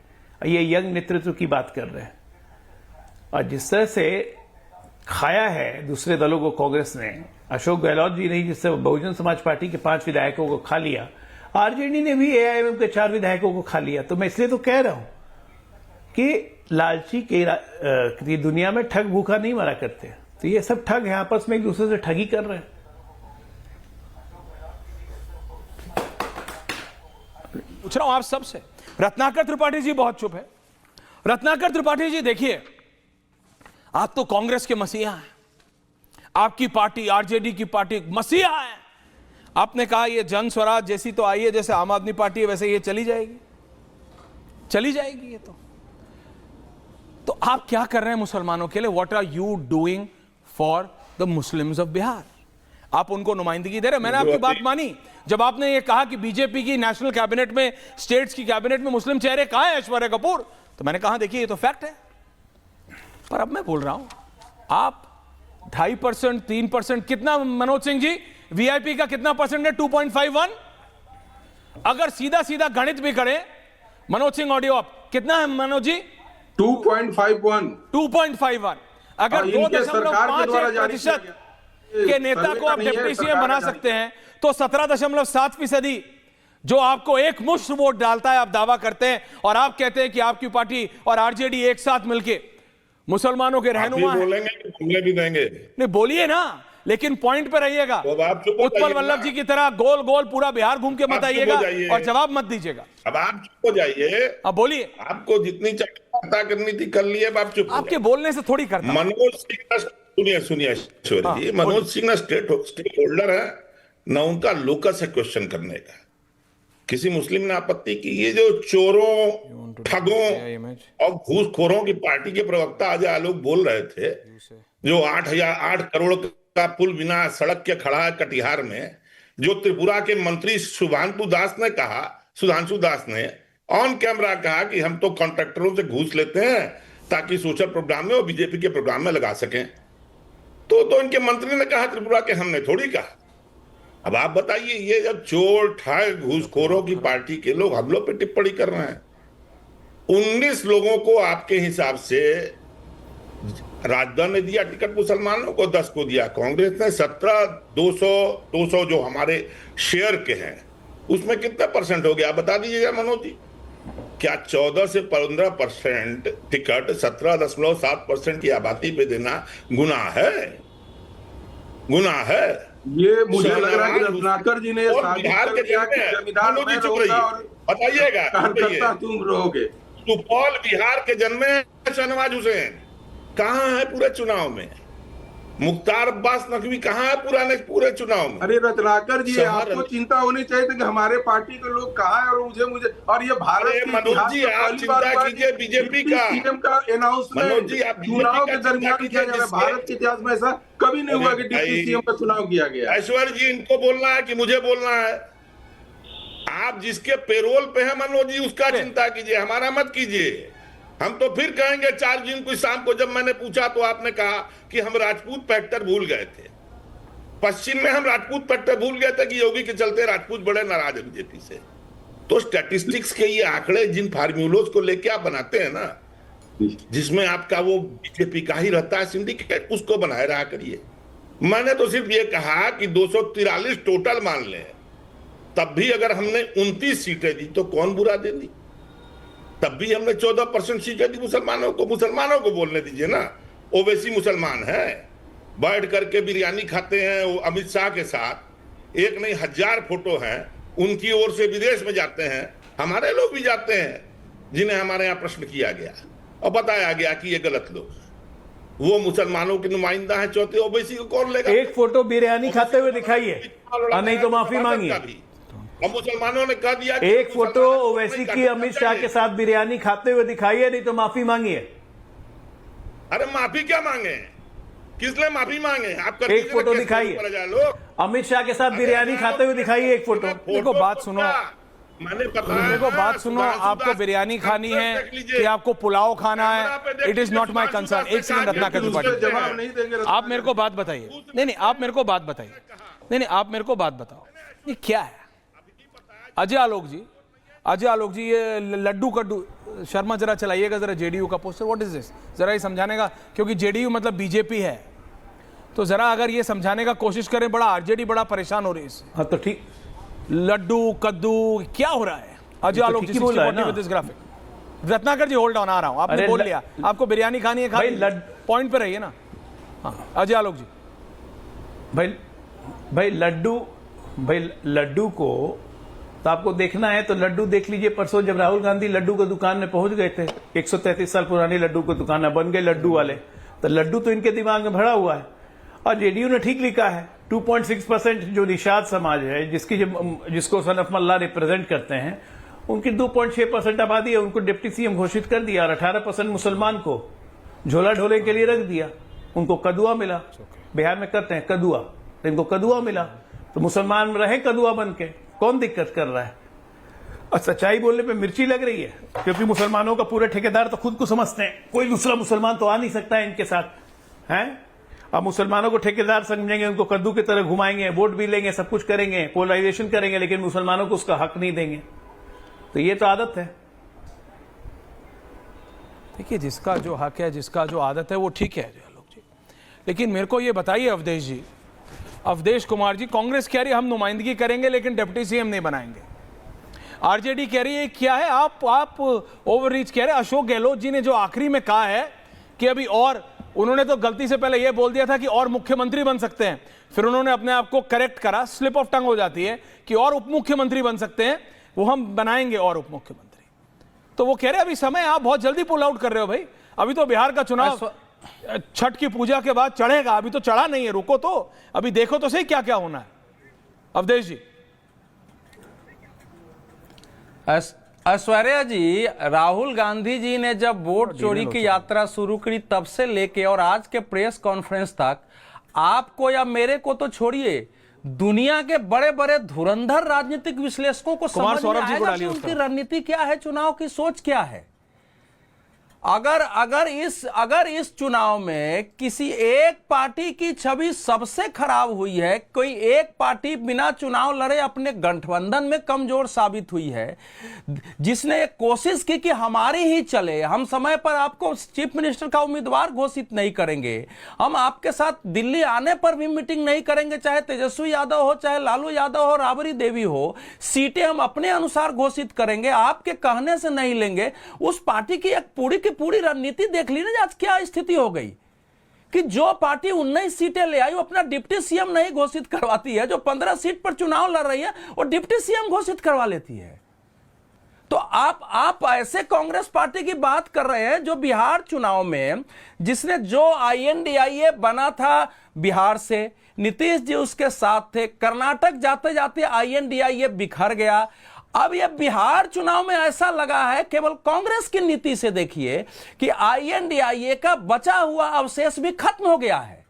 ये यंग नेतृत्व की बात कर रहे हैं। और जिस तरह से खाया है दूसरे दलों को कांग्रेस ने, अशोक गहलोत जी ने जिससे बहुजन समाज पार्टी के 5 विधायकों को खा लिया, आरजेडी ने भी एआईएमएम के 4 विधायकों को खा लिया। तो मैं इसलिए तो कह रहा हूं कि लालची की दुनिया में ठग भूखा नहीं मरा करते। तो ये सब ठग है, आपस में एक दूसरे से ठगी कर रहे हैं। पूछ रहा हूं आप सबसे। रत्नाकर त्रिपाठी जी बहुत चुप है। रत्नाकर त्रिपाठी जी देखिए, आप तो कांग्रेस के मसीहा हैं, आपकी पार्टी आरजेडी की पार्टी मसीहा है। आपने कहा ये जन स्वराज जैसी तो आई है, जैसे आम आदमी पार्टी है वैसे ये चली जाएगी, चली जाएगी ये तो आप क्या कर रहे हैं मुसलमानों के लिए? What are you doing for the Muslims of Bihar? आप उनको नुमाइंदगी दे रहे हैं। मैंने आपकी बात मानी जब आपने ये कहा कि बीजेपी की नेशनल कैबिनेट में, स्टेट्स की कैबिनेट में मुस्लिम चेहरे कहां है ऐश्वर्या कपूर, तो मैंने कहा देखिए ये तो फैक्ट है। पर अब मैं बोल रहा हूं, आप 2.5%, 3%, कितना मनोज सिंह जी वीआईपी का कितना परसेंट है? 2.51। अगर सीधा सीधा गणित भी करें, मनोज सिंह ऑडियो आप, कितना है मनोज जी? 2.51 2.51 अगर और इनके सरकार के द्वारा जारी किया 2.51% गया। के नेता सर्वे को का आप नहीं है, डिप्टी सरकार सीएम बना का जारी सकते हैं तो 17.7% जो आपको एक मुश्त वोट डालता है, आप दावा करते हैं और आप कहते हैं कि आपकी पार्टी और आरजेडी एक साथ मिलके मुसलमानों के रहनुमा हैं। बोलेंगे कि हमले भी देंगे। नहीं बोलिए ना, लेकिन पॉइंट पे रहिएगा। तो अब आप चुप हो उत्पल जाइए वल्लभ ना। जी की तरह गोल गोल पूरा बिहार घूम के आप मत चुप हो आइएगा जाइए। और जवाब मत दीजिएगा। अब आप चुप हो जाइए। अब बोलिए। आपको जितनी चर्चा करनी थी कर लिए, अब आप चुप हो आपके जाइए। बोलने से थोड़ी करता हूं। मनोज सिंह सुनिए ऐश्वर्या जी, मनोज सिंह ना स्टेक होल्डर है, न उनका लोकस है क्वेश्चन करने का। किसी मुस्लिम ने आपत्ति की, ये जो चोरों, ठगों और घूसखोरों की पार्टी के प्रवक्ता अजय आलोक बोल रहे थे, जो 8 करोड़ का पुल बिना सड़क के खड़ा है कटिहार में, जो त्रिपुरा के मंत्री सुधांशु दास ने ऑन कैमरा कहा कि हम तो कॉन्ट्रैक्टरों से घूस लेते हैं ताकि सोशल प्रोग्राम में और बीजेपी के प्रोग्राम में लगा सकें। तो इनके मंत्री ने कहा त्रिपुरा के, हमने थोड़ी कहा। अब आप बताइए, ये जब चोर ठग घूसखोरों की पार्टी के लोग हम लोग पे टिप्पणी कर रहे हैं, 19 लोगों को आपके हिसाब से राजद ने दिया टिकट, मुसलमानों को 10 को दिया, कांग्रेस ने 17, 200 जो हमारे शेयर के हैं उसमें कितना परसेंट हो गया आप बता दीजिएगा मनोज जी। क्या 14 से 15% टिकट 17.7% की आबादी पे देना गुनाह है? गुनाह है। ये मुझे लग रहा है कि रत्नाकर जी ने बिहार के जमींदार बताइएगा, कार्यकर्ता तुम रहोगे। सुपौल बिहार के जन्मे शहनवाज हुसैन कहाँ है पूरे चुनाव में? मुख्तार अब्बास नकवी कहाँ है पूरे चुनाव में? अरे रत्नाकर जी, आपको चिंता होनी चाहिए थी कि हमारे पार्टी के लोग कहाँ हैं, और मुझे और ये भारत के मनोज जी आप चिंता कीजिए बीजेपी का सीएम का अनाउंसमेंट चुनाव के दरमियान किया गया। भारत के इतिहास में ऐसा कभी नहीं हुआ कि डिप्टी सीएम का चुनाव किया गया। ऐश्वर्या जी, इनको बोलना है कि मुझे बोलना है? आप जिसके पेरोल पे है मनोज जी, उसका चिंता कीजिए, हमारा मत कीजिए। हम तो फिर कहेंगे 4 जून को शाम को जब मैंने पूछा तो आपने कहा कि हम राजपूत फैक्टर भूल गए थे। पश्चिम में हम राजपूत फैक्टर भूल गए थे कि योगी के चलते राजपूत बड़े नाराज है बीजेपी से। तो स्टैटिस्टिक्स के ये आंकड़े जिन फार्मूलोज को लेके आप बनाते हैं ना, जिसमें आपका वो बीजेपी का ही रहता है सिंडिकेट, उसको बनाए रहा करिए। मैंने तो सिर्फ ये कहा कि 243 टोटल मान लें, तब भी अगर हमने 29 सीटें दी तो कौन बुरा दे दी? तब भी हमने 14% सीटें दी मुसलमानों को बोलने दीजिए ना। ओवैसी मुसलमान है, बैठ करके बिरयानी खाते हैं वो अमित शाह के साथ, एक नहीं 1000 फोटो हैं उनकी ओर से, विदेश में जाते हैं, हमारे लोग भी जाते हैं जिन्हें हमारे यहाँ प्रश्न किया गया और बताया गया कि ये गलत लोग, वो मुसलमानों के नुमाइंदा है। चौथे ओवैसी को कौन लेगा? एक फोटो बिरयानी खाते हुए दिखाइए, नहीं तो माफी मांगिए। और मुसलमानों ने कह दिया एक फोटो ओवैसी की अमित शाह के साथ बिरयानी खाते हुए दिखाइए, नहीं तो माफी मांगिए। अरे माफी क्या मांगे? किसने माफी मांगे? आप कर एक फोटो दिखाइए, अमित शाह के साथ बिरयानी खाते हुए दिखाइए एक फोटो। देखो बात सुनो, मैंने बताया, देखो बात सुनो, आपको बिरयानी खानी है कि आपको पुलाव खाना है, it is not my concern. एक सेकंड रत्नाकर त्रिपाठी, आप मेरे को बात बताइए। नहीं, आप मेरे को बात बताइए। नहीं, आप मेरे को बात बताओ, ये क्या है? अजय आलोक जी ये लड्डू कड्डू, शर्मा जरा चलाइएगा जरा जेडीयू का पोस्टर, व्हाट इज दिस, जरा ये समझाने का, क्योंकि जेडीयू मतलब बीजेपी है, तो जरा अगर ये समझाने का कोशिश करें, बड़ा आरजेडी बड़ा परेशान हो रही है इससे। हाँ तो ठीक, लड्डू कद्दू क्या हो रहा है? Ajay Alok ji with this graphic. Ratnakar ji hold on, आ रहा हूं, आपने बोल लिया, आपको बिरयानी खानी है, खाली पॉइंट पे रहिए ना। हाँ अजय आलोक जी। भाई लड्डू को तो आपको देखना है तो लड्डू देख लीजिए। परसों जब राहुल गांधी लड्डू की दुकान में पहुंच गए थे, 133 साल पुरानी लड्डू की दुकान बन गए लड्डू वाले, तो लड्डू तो इनके दिमाग में भरा हुआ है। और जेडीयू ने ठीक लिखा है, 2.6% जो निषाद समाज है, जिसको सनफ मल्ला रिप्रेजेंट करते हैं, उनकी 2.6% आबादी है, उनको डिप्टी सीएम घोषित कर दिया। और 18% मुसलमान को झोला ढोले के लिए रख दिया, उनको कदुआ मिला। बिहार में करते हैं कदुआ, तो इनको कदुआ मिला, तो मुसलमान रहे कदुआ बन के, कौन दिक्कत कर रहा है? और सच्चाई बोलने पे मिर्ची लग रही है, क्योंकि मुसलमानों का पूरे ठेकेदार तो खुद को समझते हैं, कोई दूसरा मुसलमान तो आ नहीं सकता है इनके साथ, हैं? अब मुसलमानों को ठेकेदार समझेंगे, उनको कद्दू की तरह घुमाएंगे, वोट भी लेंगे, सब कुछ करेंगे, पोलराइजेशन करेंगे, लेकिन मुसलमानों को उसका हक नहीं देंगे। तो ये तो आदत है। देखिए, जिसका जो हक है, जिसका जो आदत है, वो ठीक है आलोक जी। लेकिन मेरे को ये बताइए अवधेश जी, अवधेश कुमार जी, कांग्रेस कह रही है हम नुमाइंदगी करेंगे लेकिन डिप्टी सीएम नहीं बनाएंगे। आरजेडी कह रही है क्या है, आप ओवररीच कह रहे हैं। अशोक गहलोत जी ने जो आखिरी में कहा है कि अभी और, उन्होंने तो गलती से पहले यह बोल दिया था कि और मुख्यमंत्री बन सकते हैं, फिर उन्होंने अपने आप को करेक्ट करा, स्लिप ऑफ टंग हो जाती है कि और उप मुख्यमंत्री बन सकते हैं, वो हम बनाएंगे और उप मुख्यमंत्री। तो वो कह रहे हैं अभी समय, आप बहुत जल्दी पुल आउट कर रहे हो भाई, अभी तो बिहार का चुनाव छठ की पूजा के बाद चढ़ेगा, अभी तो चढ़ा नहीं है, रुको तो, अभी देखो तो सही क्या क्या होना है। अवधेश जी। ऐश्वर्या जी, राहुल गांधी जी ने जब वोट चोरी की यात्रा शुरू करी तब से लेके और आज के प्रेस कॉन्फ्रेंस तक, आपको या मेरे को तो छोड़िए, दुनिया के बड़े बड़े धुरंधर राजनीतिक विश्लेषकों को समझ में आएगा कि उनकी रणनीति क्या है, चुनाव की सोच क्या है। अगर इस चुनाव में किसी एक पार्टी की छवि सबसे खराब हुई है, कोई एक पार्टी बिना चुनाव लड़े अपने गठबंधन में कमजोर साबित हुई है, जिसने एक कोशिश की कि हमारी ही चले, हम समय पर आपको चीफ मिनिस्टर का उम्मीदवार घोषित नहीं करेंगे, हम आपके साथ दिल्ली आने पर भी मीटिंग नहीं करेंगे, चाहे तेजस्वी यादव हो, चाहे लालू यादव हो, राबड़ी देवी हो, सीटें हम अपने अनुसार घोषित करेंगे, आपके कहने से नहीं लेंगे। उस पार्टी की एक पूरी रणनीति देख ली ना, आज क्या स्थिति हो गई कि जो पार्टी 19 सीटें ले आई वो अपना डिप्टी सीएम नहीं घोषित करवाती है, जो 15 सीट पर चुनाव लड़ रही है वो डिप्टी सीएम घोषित करवा लेती है। तो आप ऐसे कांग्रेस पार्टी की बात कर रहे हैं जो बिहार चुनाव में, जिसने जो INDIA बना था बिहार से, नीतीश जी उसके साथ थे, कर्नाटक जाते जाते INDIA बिखर गया। अब यह बिहार चुनाव में ऐसा लगा है, केवल कांग्रेस की नीति से देखिए कि INDIA का बचा हुआ अवशेष भी खत्म हो गया है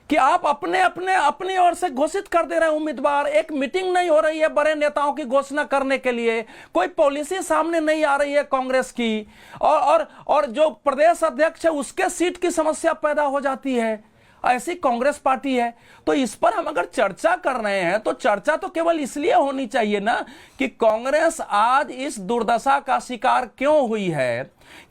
कि आप अपनी ओर से घोषित कर दे रहे हैं उम्मीदवार, एक मीटिंग नहीं हो रही है बड़े नेताओं की घोषणा करने के लिए, कोई पॉलिसी सामने नहीं आ रही है कांग्रेस की, और जो प्रदेश अध्यक्ष है उसके सीट की समस्या पैदा हो जाती है। ऐसी कांग्रेस पार्टी है। तो इस पर हम अगर चर्चा कर रहे हैं तो चर्चा तो केवल इसलिए होनी चाहिए ना कि कांग्रेस आज इस दुर्दशा का शिकार क्यों हुई है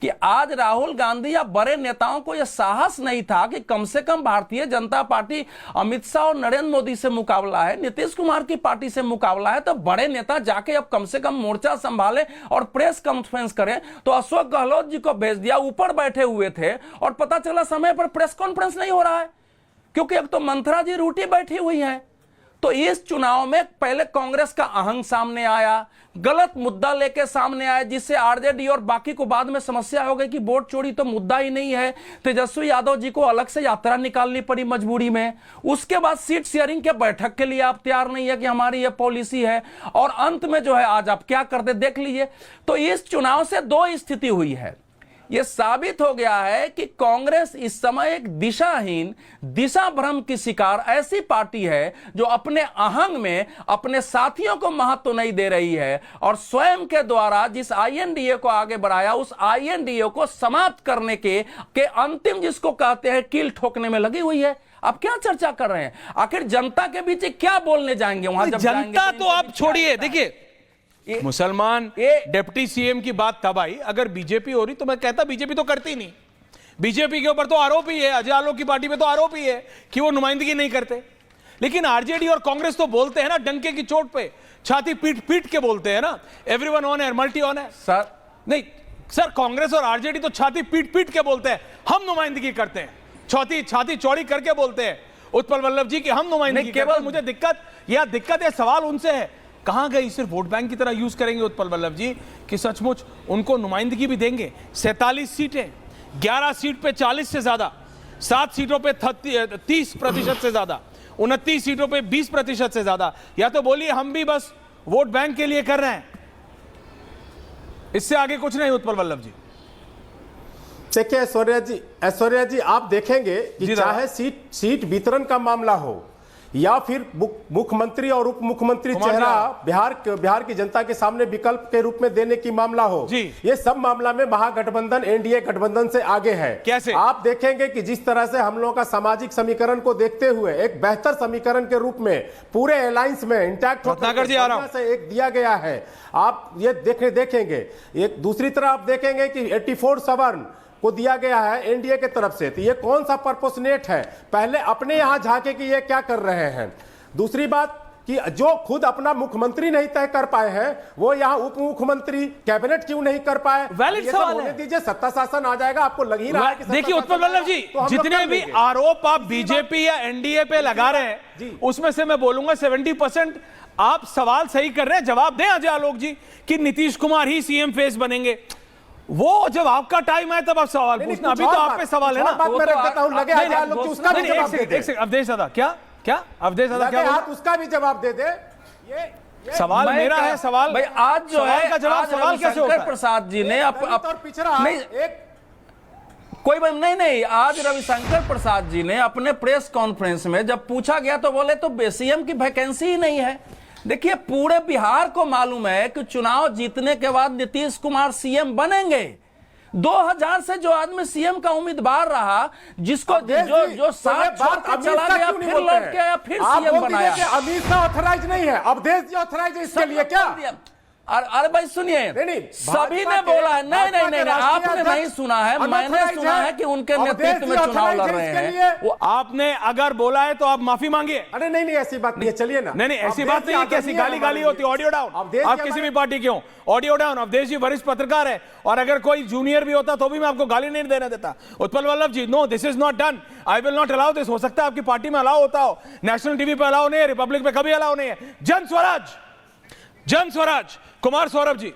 कि आज राहुल गांधी या बड़े नेताओं को यह साहस नहीं था कि कम से कम भारतीय जनता पार्टी, अमित शाह और नरेंद्र मोदी से मुकाबला है, नीतीश कुमार की पार्टी से मुकाबला है, तो बड़े नेता जाके अब कम से कम मोर्चा संभाले और प्रेस कॉन्फ्रेंस करें। तो अशोक गहलोत जी को भेज दिया, ऊपर बैठे हुए थे और पता चला समय पर प्रेस कॉन्फ्रेंस नहीं हो रहा है क्योंकि अब तो मंथरा जी रूटी बैठी हुई है। तो इस चुनाव में पहले कांग्रेस का अहंग सामने आया, गलत मुद्दा लेके सामने आया, जिससे आरजेडी और बाकी को बाद में समस्या हो गई कि वोट चोरी तो मुद्दा ही नहीं है। तेजस्वी यादव जी को अलग से यात्रा निकालनी पड़ी मजबूरी में। उसके बाद सीट शेयरिंग के बैठक के लिए आप तैयार नहीं है कि हमारी यह पॉलिसी है, और अंत में जो है आज आप क्या करते देख लीजिए। तो इस चुनाव से दो स्थिति हुई है। यह साबित हो गया है कि कांग्रेस इस समय एक दिशाहीन, दिशा भ्रम की शिकार ऐसी पार्टी है जो अपने अहंग में अपने साथियों को महत्व नहीं दे रही है और स्वयं के द्वारा जिस INDA को आगे बढ़ाया उस INDA को समाप्त करने के अंतिम, जिसको कहते हैं, कील ठोकने में लगी हुई है। आप क्या चर्चा कर रहे हैं? आखिर जनता के बीच क्या बोलने जाएंगे वहां? जब जनता तो आप छोड़िए, देखिए मुसलमान डिप्टी सीएम की बात तब आई अगर बीजेपी हो रही, तो मैं कहता बीजेपी तो करती नहीं। बीजेपी के ऊपर तो आरोप ही है, अजय आलोक की पार्टी में तो आरोप ही है कि वो नुमाइंदगी नहीं करते। लेकिन आरजेडी और कांग्रेस तो बोलते हैं ना, डंके की चोट पे छाती पीट पीट के बोलते हैं ना, everyone on air, multi on air. Sir नहीं सर, कांग्रेस और आरजेडी तो छाती पीट पीट के बोलते हैं हम नुमाइंदगी करते हैं, छाती चौड़ी करके बोलते हैं उत्पल वल्लभ जी की हम नुमाइंदगी। केवल मुझे दिक्कत है, सवाल उनसे है, कहां गई? सिर्फ वोट बैंक की तरह यूज करेंगे उत्पल वल्लभ जी कि सचमुच उनको नुमाइंदगी भी देंगे? 47 सीटें, 11 सीट पे 40 से ज्यादा, 7 सीटों पे 30% से ज्यादा, 29 सीटों पे 20% से ज्यादा। या तो बोलिए हम भी बस वोट बैंक के लिए कर रहे हैं, इससे आगे कुछ नहीं। उत्पल वल्लभ जी देखिए ऐश्वर्या जी आप देखेंगे कि चाहे सीट वितरण का मामला हो या फिर मुख्यमंत्री और उप मुख्यमंत्री चेहरा बिहार की जनता के सामने विकल्प के रूप में देने की मामला हो जी। ये सब मामला में महागठबंधन एनडीए गठबंधन से आगे है। कैसे? आप देखेंगे कि जिस तरह से हम लोगों का सामाजिक समीकरण को देखते हुए एक बेहतर समीकरण के रूप में पूरे अलायंस में इंटैक्ट रत्नाकर जी आ रहा हूं से एक दिया गया है। आप ये देखेंगे एक दूसरी तरह आप देखेंगे कि 84 सवर्ण को दिया गया है एनडीए के तरफ से, तो ये कौन सा पर्पोसनेट है? पहले अपने यहां झांके कि ये क्या कर रहे हैं। दूसरी बात कि जो खुद अपना मुख्यमंत्री नहीं तय कर पाए हैं वो यहां उप मुख्यमंत्री कैबिनेट क्यों नहीं कर पाए? वैलिड ये सवाल सब होने है। दीजिए, सत्ता शासन आ जाएगा, आपको लग ही रहा है कि सत्ता देखिए उत्पल शासन वल्लभ जी, तो हम लोग जितने कर भी लेंगे। आरोप आप बीजेपी या एनडीए पे लगा रहे हैं उसमें से मैं बोलूंगा 70% आप सवाल सही कर रहे हैं। जवाब दें अजय आलोक जी कि नीतीश कुमार ही सीएम फेस बनेंगे। वो जब आपका टाइम आए तब आप सवाल पूछना, अभी तो आप पे सवाल है ना। बात मैं रख देता हूं, लगे अजय आलोक जी उसका भी जवाब दे दे। अवधेश दादा क्या अवधेश दादा क्या हाथ उसका भी जवाब दे दे। ये सवाल मेरा है। सवाल भाई आज जो सवाल है का जवाब आज सवाल कैसे होता रविशंकर है? प्रसाद जी ने पिछड़ा नहीं एक कोई बात नहीं, आज रविशंकर प्रसाद जी ने अपने प्रेस कॉन्फ्रेंस में जब पूछा गया तो बोले तो सीएम की वैकेंसी ही नहीं है। देखिए पूरे बिहार को मालूम है कि चुनाव जीतने के बाद नीतीश कुमार सीएम बनेंगे। 2000 से जो आदमी सीएम का उम्मीदवार रहा, जिसको जो साथ छोड़ के चला गया, फिर लौट के आया, फिर सीएम बनाया। अमित शाह ऑथराइज नहीं है, अवधेश जी ऑथराइज है इसके लिए क्या? अरे भाई सुनिए, सभी ने बोला है। नहीं, आपने नहीं सुना है, मैंने सुना है कि उनके नेतृत्व में चुनाव लड़ रहे हैं। आपने अगर बोला है तो आप माफी मांगिए। अरे नहीं ऐसी बात नहीं है, चलिए ना। नहीं ऐसी बात नहीं है। कैसी गाली होती है? Audio down. आप किसी भी पार्टी के हो, ऑडियो डाउन। अवधेश जी वरिष्ठ पत्रकार है और अगर कोई जूनियर भी होता तो भी मैं आपको गाली नहीं देने देता। Utpal Vallabh ji, no this is not done, I will not allow this. हो सकता है आपकी पार्टी में अलाउ होता हो, नेशनल टीवी पे अलाउ नहीं है, रिपब्लिक पे कभी अलाउ नहीं है। जन स्वराज कुमार सौरभ जी,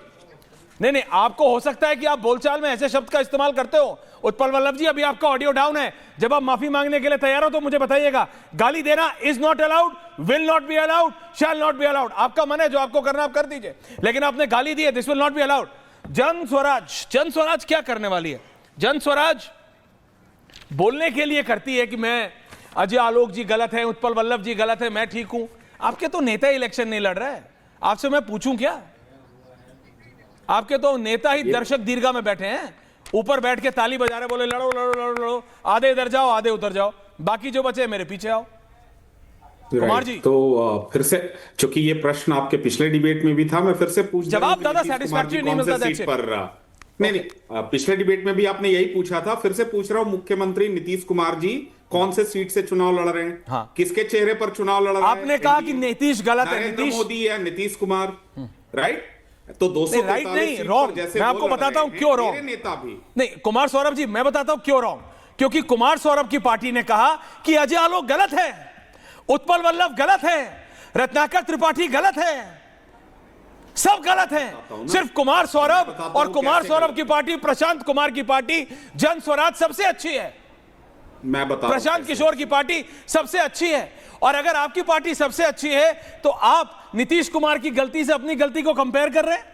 नहीं आपको हो सकता है कि आप बोलचाल में ऐसे शब्द का इस्तेमाल करते हो। उत्पल वल्लभ जी, अभी आपका ऑडियो डाउन है, जब आप माफी मांगने के लिए तैयार हो तो मुझे बताइएगा। गाली देना is not allowed, will not be allowed, shall not be allowed. आपका मन है, जो आपको करना आप कर दीजिए, लेकिन आपने गाली दी है, this will not be allowed. जन स्वराज क्या करने वाली है? जन स्वराज बोलने के लिए करती है कि मैं अजय आलोक जी गलत है, उत्पल वल्लभ जी गलत है, मैं ठीक हूं। आपके तो नेता इलेक्शन नहीं लड़ रहे हैं, आपसे मैं पूछूं क्या? आपके तो नेता ही दर्शक दीर्घा में बैठे हैं, ऊपर बैठ के ताली बजा रहे, बोले लड़ो लड़ो लड़ो लड़ो, आधे इधर जाओ आधे उधर जाओ, बाकी जो बचे मेरे पीछे आओ। कुमार जी, तो फिर से, चूंकि ये प्रश्न आपके पिछले डिबेट में भी था, मैं फिर से पूछ जवाब दादा सैटिस्फैक्टरी नहीं मिलता सीट पर रहा। नहीं पिछले डिबेट में भी आपने यही पूछा था, फिर से पूछ रहा हूं, मुख्यमंत्री नीतीश कुमार जी कौन से सीट से चुनाव लड़ रहे हैं? हाँ। किसके चेहरे पर चुनाव लड़ रहे हैं? आपने कहा कि नीतीश गलत है, नरेंद्र नीतीश मोदी या नीतीश कुमार, राइट? तो 200 राइट नहीं, रॉन्ग। मैं आपको बताता हूं क्यों रॉन्ग। नेता भी नहीं, कुमार सौरभ जी मैं बताता हूं क्यों रॉन्ग। क्योंकि कुमार सौरभ की पार्टी ने कहा कि अजय आलोक गलत है, उत्पल वल्लभ गलत है, रत्नाकर त्रिपाठी गलत है, सब गलत है। सिर्फ कुमार सौरभ और कुमार सौरभ की पार्टी, प्रशांत कुमार की पार्टी जन स्वराज सबसे अच्छी है। मैं बता प्रशांत किशोर की पार्टी सबसे अच्छी है। और अगर आपकी पार्टी सबसे अच्छी है तो आप नीतीश कुमार की गलती से अपनी गलती को कंपेयर कर रहे हैं?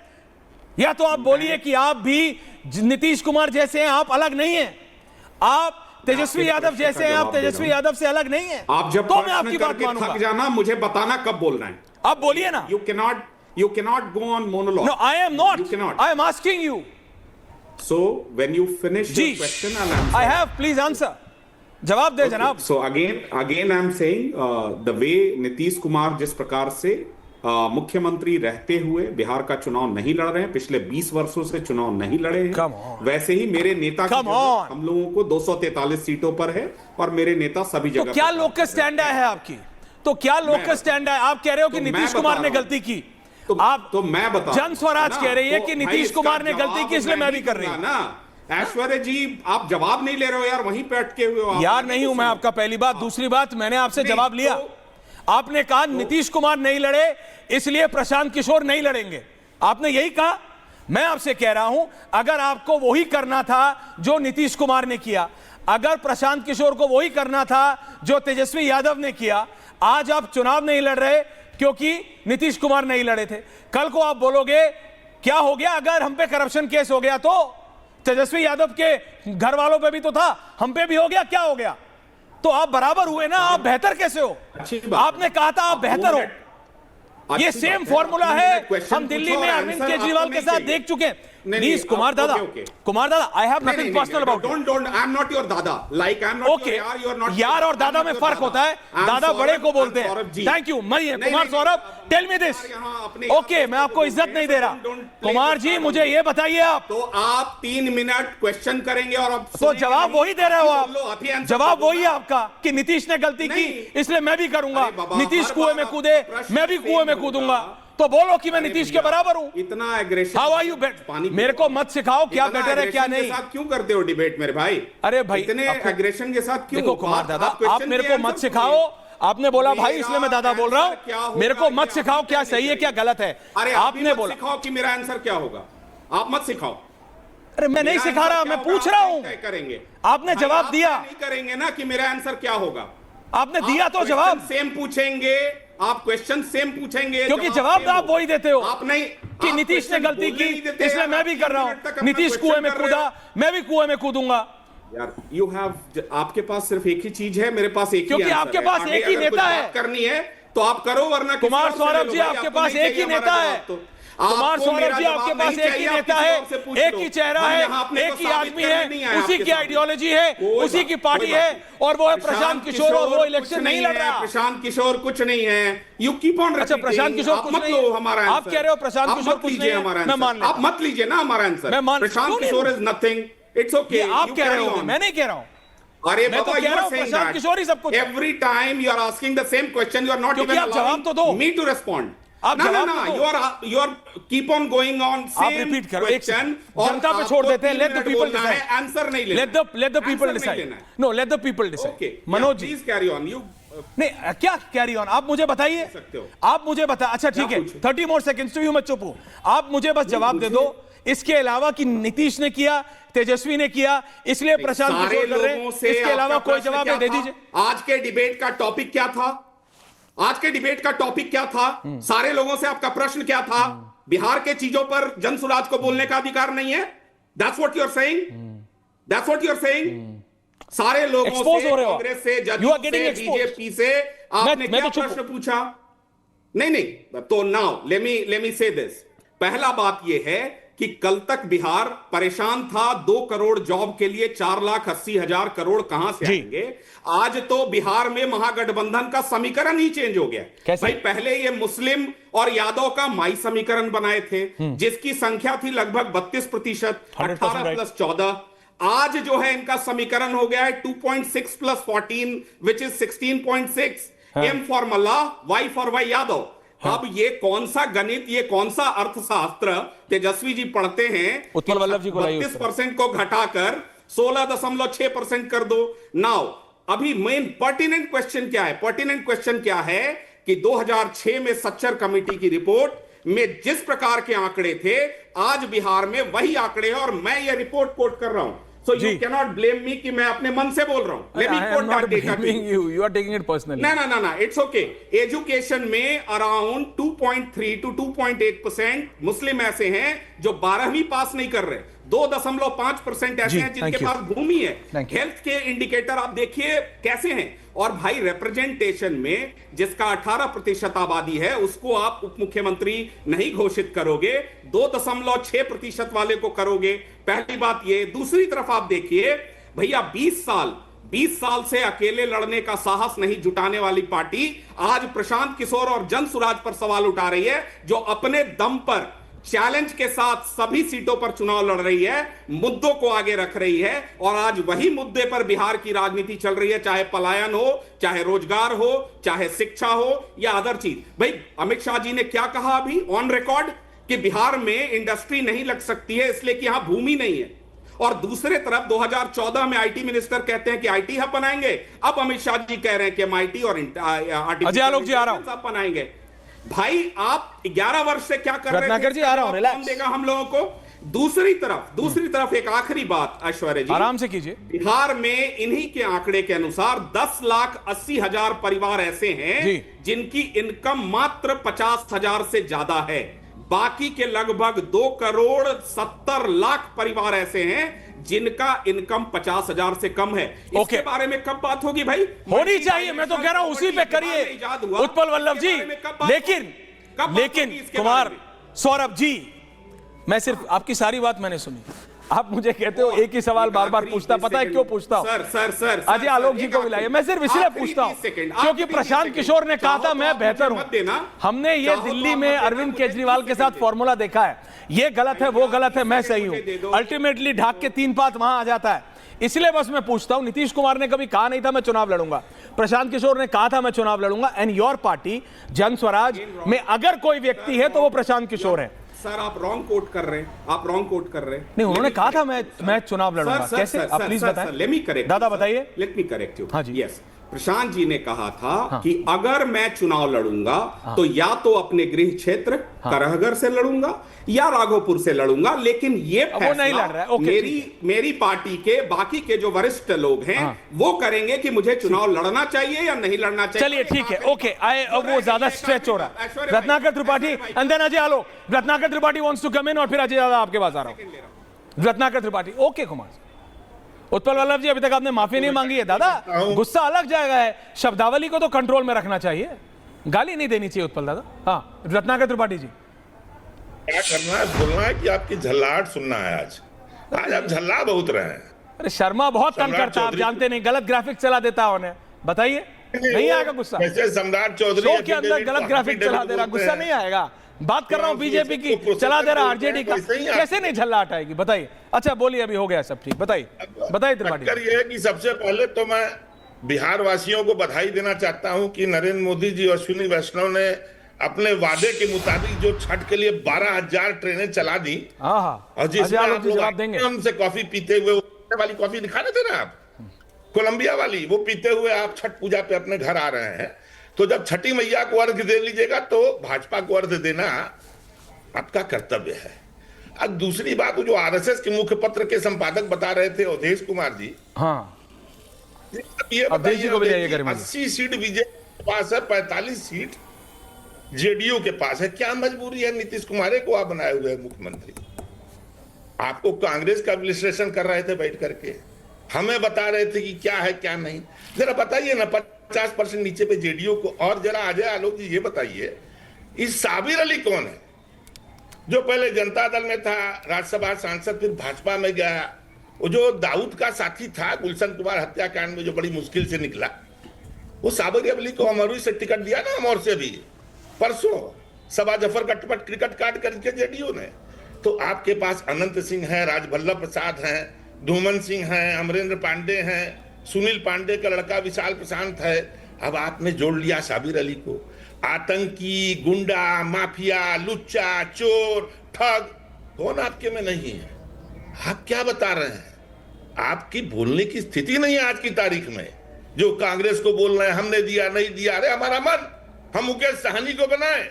या तो आप बोलिए कि आप भी नीतीश कुमार जैसे हैं, आप अलग नहीं हैं। आप तेजस्वी यादव जैसे हैं, आप तेजस्वी यादव से अलग नहीं हैं। आप जब तो मैं आपकी बात मानूंगा। थक जाना, मुझे बताना कब बोलना है। आप बोलिए ना। You cannot go on monologue. No, I am not. You cannot. I am asking you. So when you finish your question, I'll answer. I have. Please answer. जवाब दे जनाब। So again I'm saying the way Nitish Kumar जिस प्रकार से मुख्यमंत्री रहते हुए बिहार का चुनाव नहीं लड़ रहे हैं, पिछले 20 वर्षों से चुनाव नहीं लड़े हैं, वैसे ही मेरे नेता की जगह हम लोगों को 243 सीटों पर है और मेरे नेता सभी जगह। तो क्या लोकल स्टैंड है आपकी? तो क्या लोकल स्टैंड है? आप कह रहे हो कि नीतीश कुमार ने गलती की, आप तो मैं बता, जन स्वराज कह रही है कि नीतीश कुमार ने गलती की, इसलिए मैं भी कर रही हूं ना। ऐश्वर्या जी आप जवाब नहीं ले रहे हो यार, वहीं पे अटके हुए हो यार। नहीं हूं मैं आपका, पहली बात। दूसरी बात, मैंने आपसे जवाब लिया। आपने कहा नीतीश कुमार नहीं लड़े इसलिए प्रशांत किशोर नहीं लड़ेंगे, आपने यही कहा। मैं आपसे कह रहा हूं, अगर आपको वही करना था जो नीतीश कुमार ने किया, अगर प्रशांत किशोर को वही करना था जो तेजस्वी यादव ने किया, आज आप चुनाव नहीं लड़ रहे क्योंकि नीतीश कुमार नहीं लड़े थे। कल को आप बोलोगे क्या हो गया अगर हम पे करप्शन केस हो गया तो? तेजस्वी यादव के घर वालों पे भी तो था, हम पे भी हो गया, क्या हो गया? तो आप बराबर हुए ना, आप बेहतर कैसे हो? अच्छी बात। आपने कहा था आप बेहतर हो। ये अच्छी सेम बात है। फॉर्मूला आप है, क्वेश्चन हम दिल्ली पूछो में और अरविंद आंसर केजरीवाल आपको के नहीं साथ चाहिए। देख चुके हैं। नहीं, प्लीज कुमार दादा, ओके। कुमार दादा, I have nothing personal about you. Don't I am not your dada, like I am not okay, यार और दादा में फर्क होता है। दादा बड़े को बोलते हैं। Thank you. मैं Kumar Saurabh, tell me this. Okay, मैं आपको इज्जत नहीं दे रहा। कुमार जी, मुझे ये बताइए आप, तो आप 3 मिनट क्वेश्चन करेंगे और आप तो जवाब वही दे रहे हो आप। जवाब वही है आप आपका कि नीतीश ने गलती की, इसलिए मैं भी करूंगा। अरे बाबा, नीतीश हर कुएं बार में आप कूदे, प्रश्न मैं भी सेम कुएं में होगा। कूदूंगा। तो बोलो कि मैं नीतीश के बराबर हूं। इतना एग्रेशन, हाउ आर यू? मेरे को मत सिखाओ क्या बेटर है क्या नहीं। साथ क्यों करते हो डिबेट मेरे भाई? अरे भाई, इतने एग्रेशन के साथ क्यों? देखो कुमार दादा, आप question मेरे के को आंसर मत सिखाओ। आपने बोला भाई, इसलिए मैं दादा बोल रहा क्या हूं। होगा, मेरे को मत क्या सिखाओ क्या सही है क्या गलत है। अरे आपने बोला, सिखाओ कि मेरा आंसर क्या होगा। आप मत सिखाओ। अरे मैं नहीं मेरा सिखा आंसर रहा, क्या मैं होगा, पूछ आप रहा नहीं हूं। तय करेंगे। आपने भाई, जवाब आप दिया। तय नहीं करेंगे ना कि मेरा आंसर क्या होगा। आपने दिया तो जवाब, सेम पूछेंगे, आप क्वेश्चन सेम पूछेंगे, क्योंकि जवाब तो आप वही देते हो आप नहीं कि आप नीतीश ने question गलती बोलने नहीं की, देते इसलिए यार, मैं भी आप कर रहा 3 मिनट तक हूं। अपना नीतीश question कुएं में कर रहे हो। कूदा, मैं भी कुएं में कूदूंगा। यार यू हैव, आपके पास सिर्फ एक ही चीज है, मेरे पास एक ही क्योंकि आंसर आपके है। पास आगे एक ही अगर कुछ नेता बात है। करनी है तो आप करो, वरना किसी कुमार और से ले सौरभ लो जी, भाई, आपके आपको पास नहीं एक ही चाहिए नेता हमारा है। जवाब तो। कुमार आपको सौरभ मेरा जी, जवाब आपके नहीं पास एक चाहिए, ही आप नेता किसी है, और से पूछ एक लो। ही चेहरा हम है, यहाँ अपने एक को ही साबित आदमी करने नहीं आए है, उसी आपके की सामने। आइडियोलॉजी है, कोई उसी बात- की पार्टी कोई बात है, नहीं। और वो है प्रशांत किशोर, और वो कुछ इलेक्शन नहीं नहीं लड़ है, रहा। प्रशांत किशोर कुछ नहीं है। यू कीप ऑन अच्छा, प्रशांत किशोर कुछ मत नहीं लो है। हमारा आप आंसर। कह रहे हो प्रशांत आप किशोर मत कुछ लीजिए नहीं है, हमारा मैं आंसर। मान लेता आप हूं। मत लीजिए ना हमारा आंसर। मैं मान- प्रशांत क्यों नहीं किशोर लूं? Is nothing, it's okay. ये आप कह रहे हो, मैं नहीं कह रहा हूं। अरे मैं तो बाबा, कह you रहा are हूं saying प्रशांत that. किशोर ही सब कुछ है। Every time you are asking the same question, you are not क्योंकि even आप जवाब allowing तो दो। me to respond. आप No, no, जवाब no. तो दो। You are keep on going on आप same रिपीट करो एक question. सेकंड। और जनता पे आपको छोड़ देते हैं। 3 लेट द मिनट पीपल बोलना है, डिसाइड। आंसर नहीं लेना लेट द पीपल Answer नहीं डिसाइड। लेना है। No, let the people decide. Okay. Manoj ji, please carry on. You नहीं क्या कैरी ऑन, आप मुझे बताइए। सकते हो। आप मुझे बता, अच्छा ठीक है, पूछूं? 30 मोर सेकंड्स टू यू, मैं चुप हूं। आप मुझे बस जवाब दे दो, इसके अलावा कि नीतीश ने किया, तेजस्वी ने किया, इसलिए प्रशांत सारे किशोर कर रहे लोगों हैं, से इसके अलावा आपका कोई प्रश्न जवाब क्या दे था? दीजिए। आज के डिबेट का टॉपिक क्या था? आज के डिबेट का टॉपिक क्या था? सारे लोगों से आपका प्रश्न क्या था? बिहार के चीजों पर जन सुराज को बोलने का अधिकार नहीं है? That's what you are saying? That's what you are saying? सारे लोगों Expose से, हो रहे हो। कांग्रेस से, You are जदयू getting से, exposed. बीजेपी से आपने मैं क्या तो चुप प्रश्न पूछा? नहीं, तो नाउ लेट मी से दिस। पहला बात यह है कि कल तक बिहार परेशान था, 2 करोड़ जॉब के लिए 4,80,000 करोड़ कहां से जी। आएंगे। आज तो बिहार में महागठबंधन का समीकरण ही चेंज हो गया। कैसे? भाई पहले ये मुस्लिम और यादव का माई समीकरण बनाए थे, जिसकी संख्या थी लगभग 32%, 100% 18 + 14। आज जो है इनका समीकरण हो गया है 2.6 + 14 which is 16.6। M for Mallah, Y for Y Yadav. अब ये कौन सा गणित, ये कौन सा अर्थशास्त्र तेजस्वी जी पढ़ते हैं? उत्पल वल्लभ जी को लाइए 32% को घटाकर 16.6% कर दो। नाउ अभी मेन पर्टिनेंट क्वेश्चन क्या है? पर्टिनेंट क्वेश्चन क्या है कि 2006 में सच्चर कमेटी की रिपोर्ट में जिस प्रकार के आंकड़े थे, आज बिहार में वही आंकड़े हैं, और मैं ये रिपोर्ट कोट कर रहा हूं। So you can not blame me कि मैं अपने मन से बोल रहा हूं। Let me quote that data to you. You are taking it personally. ना, इट्स ओके। एजुकेशन में अराउंड 2.3 to 2.8% मुस्लिम ऐसे हैं जो 12वीं पास नहीं कर रहे। 2.5% ऐसे हैं जिनके पास भूमि है। हेल्थ के इंडिकेटर आप देखिए कैसे हैं। और भाई रिप्रेजेंटेशन में जिसका 18% आबादी है, उसको आप उप मुख्यमंत्री नहीं घोषित करोगे, 2.6% वाले को करोगे। पहली बात ये। दूसरी तरफ आप देखिए भैया, 20 साल से अकेले लड़ने का साहस नहीं जुटाने वाली पार्टी आज प्रशांत किशोर और जन सुराज पर सवाल उठा रही है, जो अपने दम पर चैलेंज के साथ सभी सीटों पर चुनाव लड़ रही है, मुद्दों को आगे रख रही है, और आज वही मुद्दे पर बिहार की राजनीति चल रही है, चाहे पलायन हो, चाहे रोजगार हो, चाहे शिक्षा हो या अदर चीज। भाई अमित शाह जी ने क्या कहा अभी ऑन रिकॉर्ड कि बिहार में इंडस्ट्री नहीं लग सकती है इसलिए कि यहां भूमि नहीं है। और दूसरे तरफ 2014 में आईटी मिनिस्टर कहते हैं कि आईटी हब बनाएंगे। अब अमित शाह जी कह रहे हैं कि हम आईटी और अजय आलोक जी आ रहा हूं। हब बनाएंगे। भाई आप 11 वर्ष से क्या कर रहे थे? रत्नाकर जी आ रहा हूं, रिलैक्स। कौन देगा हम लोगों को? दूसरी तरफ एक आखिरी बात ऐश्वर्या जी, आराम से कीजिए। बिहार में इन्हीं के आंकड़े के अनुसार 10,80,000 परिवार ऐसे हैं जिनकी इनकम मात्र 50,000 से ज्यादा है। बाकी के लगभग 2,70,00,000 परिवार ऐसे हैं जिनका इनकम 50,000 से कम है। इसके बारे में कब बात होगी भाई? होनी चाहिए। मैं तो कह रहा हूं उसी पे करिए उत्पल वल्लभ जी। लेकिन कुमार सौरभ जी, मैं सिर्फ आपकी सारी बात मैंने सुनी, आप मुझे कहते हो एक ही सवाल बार बार पूछता, पता है क्यों पूछता हूं? सर अजय आलोक जी को बुलाइए। मैं सिर्फ इसलिए पूछता हूं क्योंकि प्रशांत किशोर ने कहा था मैं बेहतर हूं। हमने ये दिल्ली में अरविंद केजरीवाल के साथ फॉर्मूला देखा है, ये गलत है, वो गलत है, मैं सही हूं। अल्टीमेटली ढाक के 3 पात वहां आ जाता है। इसलिए बस मैं पूछता हूं, नीतीश कुमार ने कभी कहा नहीं था मैं चुनाव लड़ूंगा, प्रशांत किशोर ने कहा था मैं चुनाव लड़ूंगा, एंड योर पार्टी जन स्वराज में अगर कोई व्यक्ति है तो वो प्रशांत किशोर है। सर आप रॉन्ग कोट कर रहे हैं, आप रॉन्ग कोट कर रहे हैं। नहीं, उन्होंने कहा था मैं चुनाव लड़ूंगा। कैसे? आप प्लीज बताएं। Let me correct. दादा बताइए। Let me correct you. हाँ जी। यस, प्रशांत जी ने कहा था कि अगर मैं चुनाव लड़ूंगा तो या तो अपने गृह क्षेत्र करहगर से लड़ूंगा या राघोपुर से लड़ूंगा, लेकिन ये वो नहीं लड़ रहा है। मेरी पार्टी के बाकी के जो वरिष्ठ लोग हैं वो करेंगे कि मुझे चुनाव लड़ना चाहिए या नहीं लड़ना चाहिए। चलिए ठीक है, ओके। अब वो ज्यादा स्ट्रेच हो रहा है। Ratnakar Tripathi and then Ajay Alok. Ratnakar Tripathi wants to come in और फिर अजय दादा आपके पास आ रहा हूं। रत्नाकर त्रिपाठी, ओके कुमार। उत्पल वल्लभ जी, अभी तक आपने माफी नहीं मांगी है। दादा गुस्सा अलग जाएगा है, शब्दावली को तो कंट्रोल में रखना चाहिए, गाली नहीं देनी चाहिए उत्पल दादा। हाँ, रत्नाकर त्रिपाठी जी, क्या करना है? बोलना है कि आपकी झल्लाहट सुनना है। आज आप झल्ला बहुत रहे हैं। अरे शर्मा बहुत तंग करता है, आप जानते नहीं, गलत ग्राफिक चला देता है उन्हें। बताइए, नहीं आएगा गुस्सा? वैसे सम्राट चौधरी शो के अंदर गलत ग्राफिक चला दे रहा, गुस्सा नहीं आएगा? बात कर रहा हूं बीजेपी की, चला दे रहा आरजेडी का, कैसे नहीं झल्लाहट आएगी? बताइए। अच्छा बोलिए, अभी हो गया सब ठीक, बताइए त्रिपाठी। ये है कि सबसे पहले तो मैं बिहार वासियों को बधाई देना चाहता हूं कि नरेंद्र मोदी जी और अश्विनी वैष्णव ने अपने वादे के मुताबिक जो छठ के लिए 12,000 ट्रेनें चला दी, और जिसमें आप लोग हमसे कॉफी पीते हुए वाली कॉफी दिखा रहे थे ना आप, कोलंबिया वाली, वो पीते हुए आप छठ पूजा पे अपने घर आ रहे हैं। तो जब छठी मैया को अर्घ दे लीजिएगा तो भाजपा को अर्घ देना आपका कर्तव्य है। अब दूसरी बात, जो आरएसएस के मुखपत्र के संपादक बता रहे थे अवधेश कुमार जी, ये बताइए 80 सीट बीजेपी के पास है, 45 सीट जेडीयू के पास है। क्या मजबूरी है नीतीश कुमार को आप बनाए हुए मुख्यमंत्री? आपको कांग्रेस का विश्लेषण कर रहे थे बैठ करके, हमें बता रहे थे कि क्या है क्या नहीं। जरा बताइए ना, 50% नीचे पे जेडीयू को। और जरा अजय आलोक जी ये बताइए, इस साबिर अली कौन है जो पहले जनता दल में था, राज्यसभा सांसद, फिर भाजपा में गया? वो जो दाऊद का साथी था गुलशन कुमार हत्याकांड में जो बड़ी मुश्किल से निकला, वो साबिर अली को अमरुई से टिकट दिया ना, अमौर से भी परसों सबा जफर का टिकट काट करके जेडीयू ने। तो आपके पास अनंत सिंह है, राजवल्लभ प्रसाद हैं, धूमन सिंह हैं, अमरेंद्र पांडे हैं, सुनील पांडे का लड़का विशाल प्रशांत है। अब आपने जोड़ लिया साबिर अली को। आतंकी, गुंडा, माफिया, लुच्चा, चोर, ठग, कौन आपके में नहीं है? आप क्या बता रहे हैं? आपकी बोलने की स्थिति नहीं है आज की तारीख में। जो कांग्रेस को बोल रहे हैं हमने दिया नहीं दिया, अरे हमारा मन, हम मुकेश सहनी को बनाए,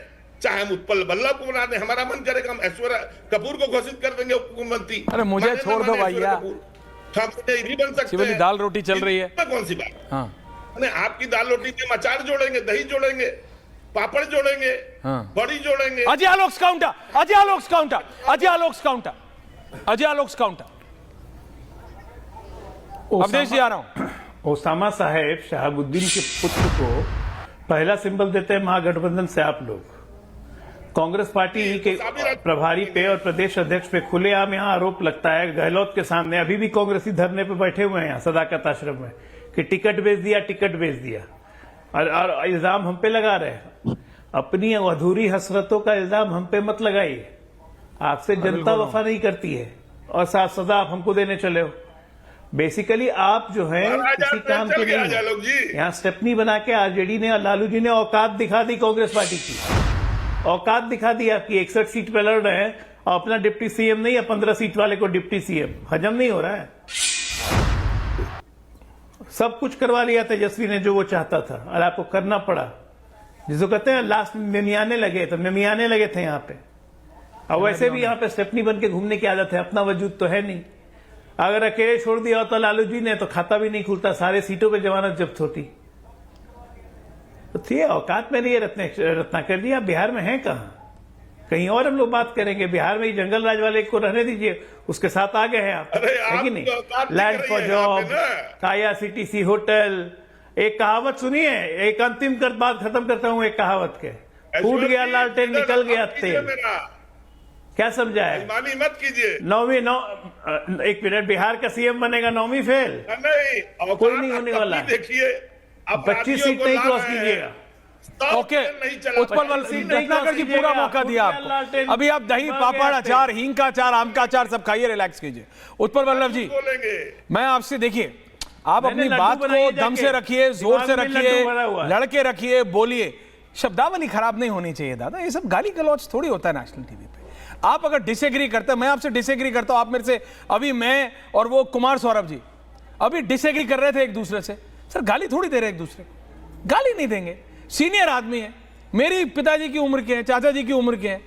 चाहे हम उत्पल वल्लभ को बना दें, हमारा मन करेगा हम ऐश्वर्या कपूर को घोषित कर देंगे उप मुख्यमंत्री। अरे मुझे छोड़ दो भैया, भी बन सकते हैं। दाल रोटी चल रही है, कौन सी बात? आपकी दाल रोटी में अचार जोड़ेंगे, दही जोड़ेंगे, पापड़ जोड़ेंगे, बड़ी जोड़ेंगे। Ajay Alok counter, Ajay Alok counter, Ajay Alok counter, Ajay Alok counter. Awadhesh जी आ रहा हूं। ओसामा साहेब शहाबुद्दीन के पुत्र को पहला सिंबल देते हैं महागठबंधन से आप लोग। कांग्रेस पार्टी के प्रभारी पे और प्रदेश अध्यक्ष पे खुलेआम यहाँ आरोप लगता है गहलोत के सामने। अभी भी कांग्रेसी धरने पे बैठे हुए हैं यहाँ सदाकत आश्रम में कि टिकट बेच दिया, टिकट बेच दिया, और इल्जाम हम पे लगा रहे हैं। अपनी अधूरी हसरतों का इल्जाम हम पे मत लगाइए। आपसे जनता वफा नहीं करती है और साथ सजा आप हमको देने चले हो। बेसिकली आप जो है किसी काम के नहीं, यहाँ स्टेपनी बना के आरजेडी ने और लालू जी ने औकात दिखा दी कांग्रेस पार्टी की, औकात दिखा दी आपकी। 61 सीट पे लड़ रहे हैं और अपना डिप्टी सीएम नहीं है, 15 सीट वाले को डिप्टी सीएम। हजम नहीं हो रहा है। सब कुछ करवा लिया तेजस्वी ने जो वो चाहता था और आपको करना पड़ा। जिसको कहते हैं लास्ट में मिमियाने लगे, तो मिमियाने लगे थे यहाँ पे। और वैसे भी यहाँ पे स्टेपनी बन के घूमने की आदत है, अपना वजूद तो है नहीं। अगर अकेले छोड़ दिया होता लालू जी ने तो खाता भी नहीं खुलता, सारे सीटों पे जमानत जब्त होती। तो ये औकात में नहीं है रत्नाकर जी, आप बिहार में हैं कहाँ? कहीं और हम लोग बात करेंगे। बिहार में ही जंगल राज वाले को रहने दीजिए, उसके साथ आ गए हैं आप, अरे है कि नहीं? आप तो बात लैंड कर फॉर रही है यहाँ जॉब, पे ना। काया सीटीसी होटल। एक कहावत सुनिए, एक अंतिम कर बात खत्म करता हूं एक कहावत के, फूट गया लालटेन निकल गया तेल। क्या समझा है? बेईमानी मत कीजिए। एक मिनट, बिहार का सीएम बनेगा 9वीं फेल? नहीं, कोई नहीं होने वाला है। देखिए 25 सीट नहीं क्रॉस कीजिएगा। ओके, उत्पल रत्नाकर जी पूरा मौका दिया आपको। अभी आप दही, पापड़, अचार, हींग का अचार, आम का अचार सब खाइए, रिलैक्स कीजिए। उत्पल वल्लभ जी, मैं आपसे, देखिए, आप अपनी बात को दम से रखिए, जोर से रखिए, लड़के रखिए, बोलिए। शब्दावली खराब नहीं होनी चाहिए दादा, ये सब गाली गलौज थोड़ी होता है नेशनल टीवी पे। आप अगर डिसएग्री करते हैं, मैं आपसे डिसएग्री करता हूं, आप मेरे से, अभी मैं और वो कुमार सौरभ जी अभी डिसएग्री कर रहे थे एक दूसरे से, सर गाली थोड़ी दे रहे एक दूसरे को, गाली नहीं देंगे। सीनियर आदमी है, मेरी पिताजी की उम्र के हैं, चाचा जी की उम्र के हैं।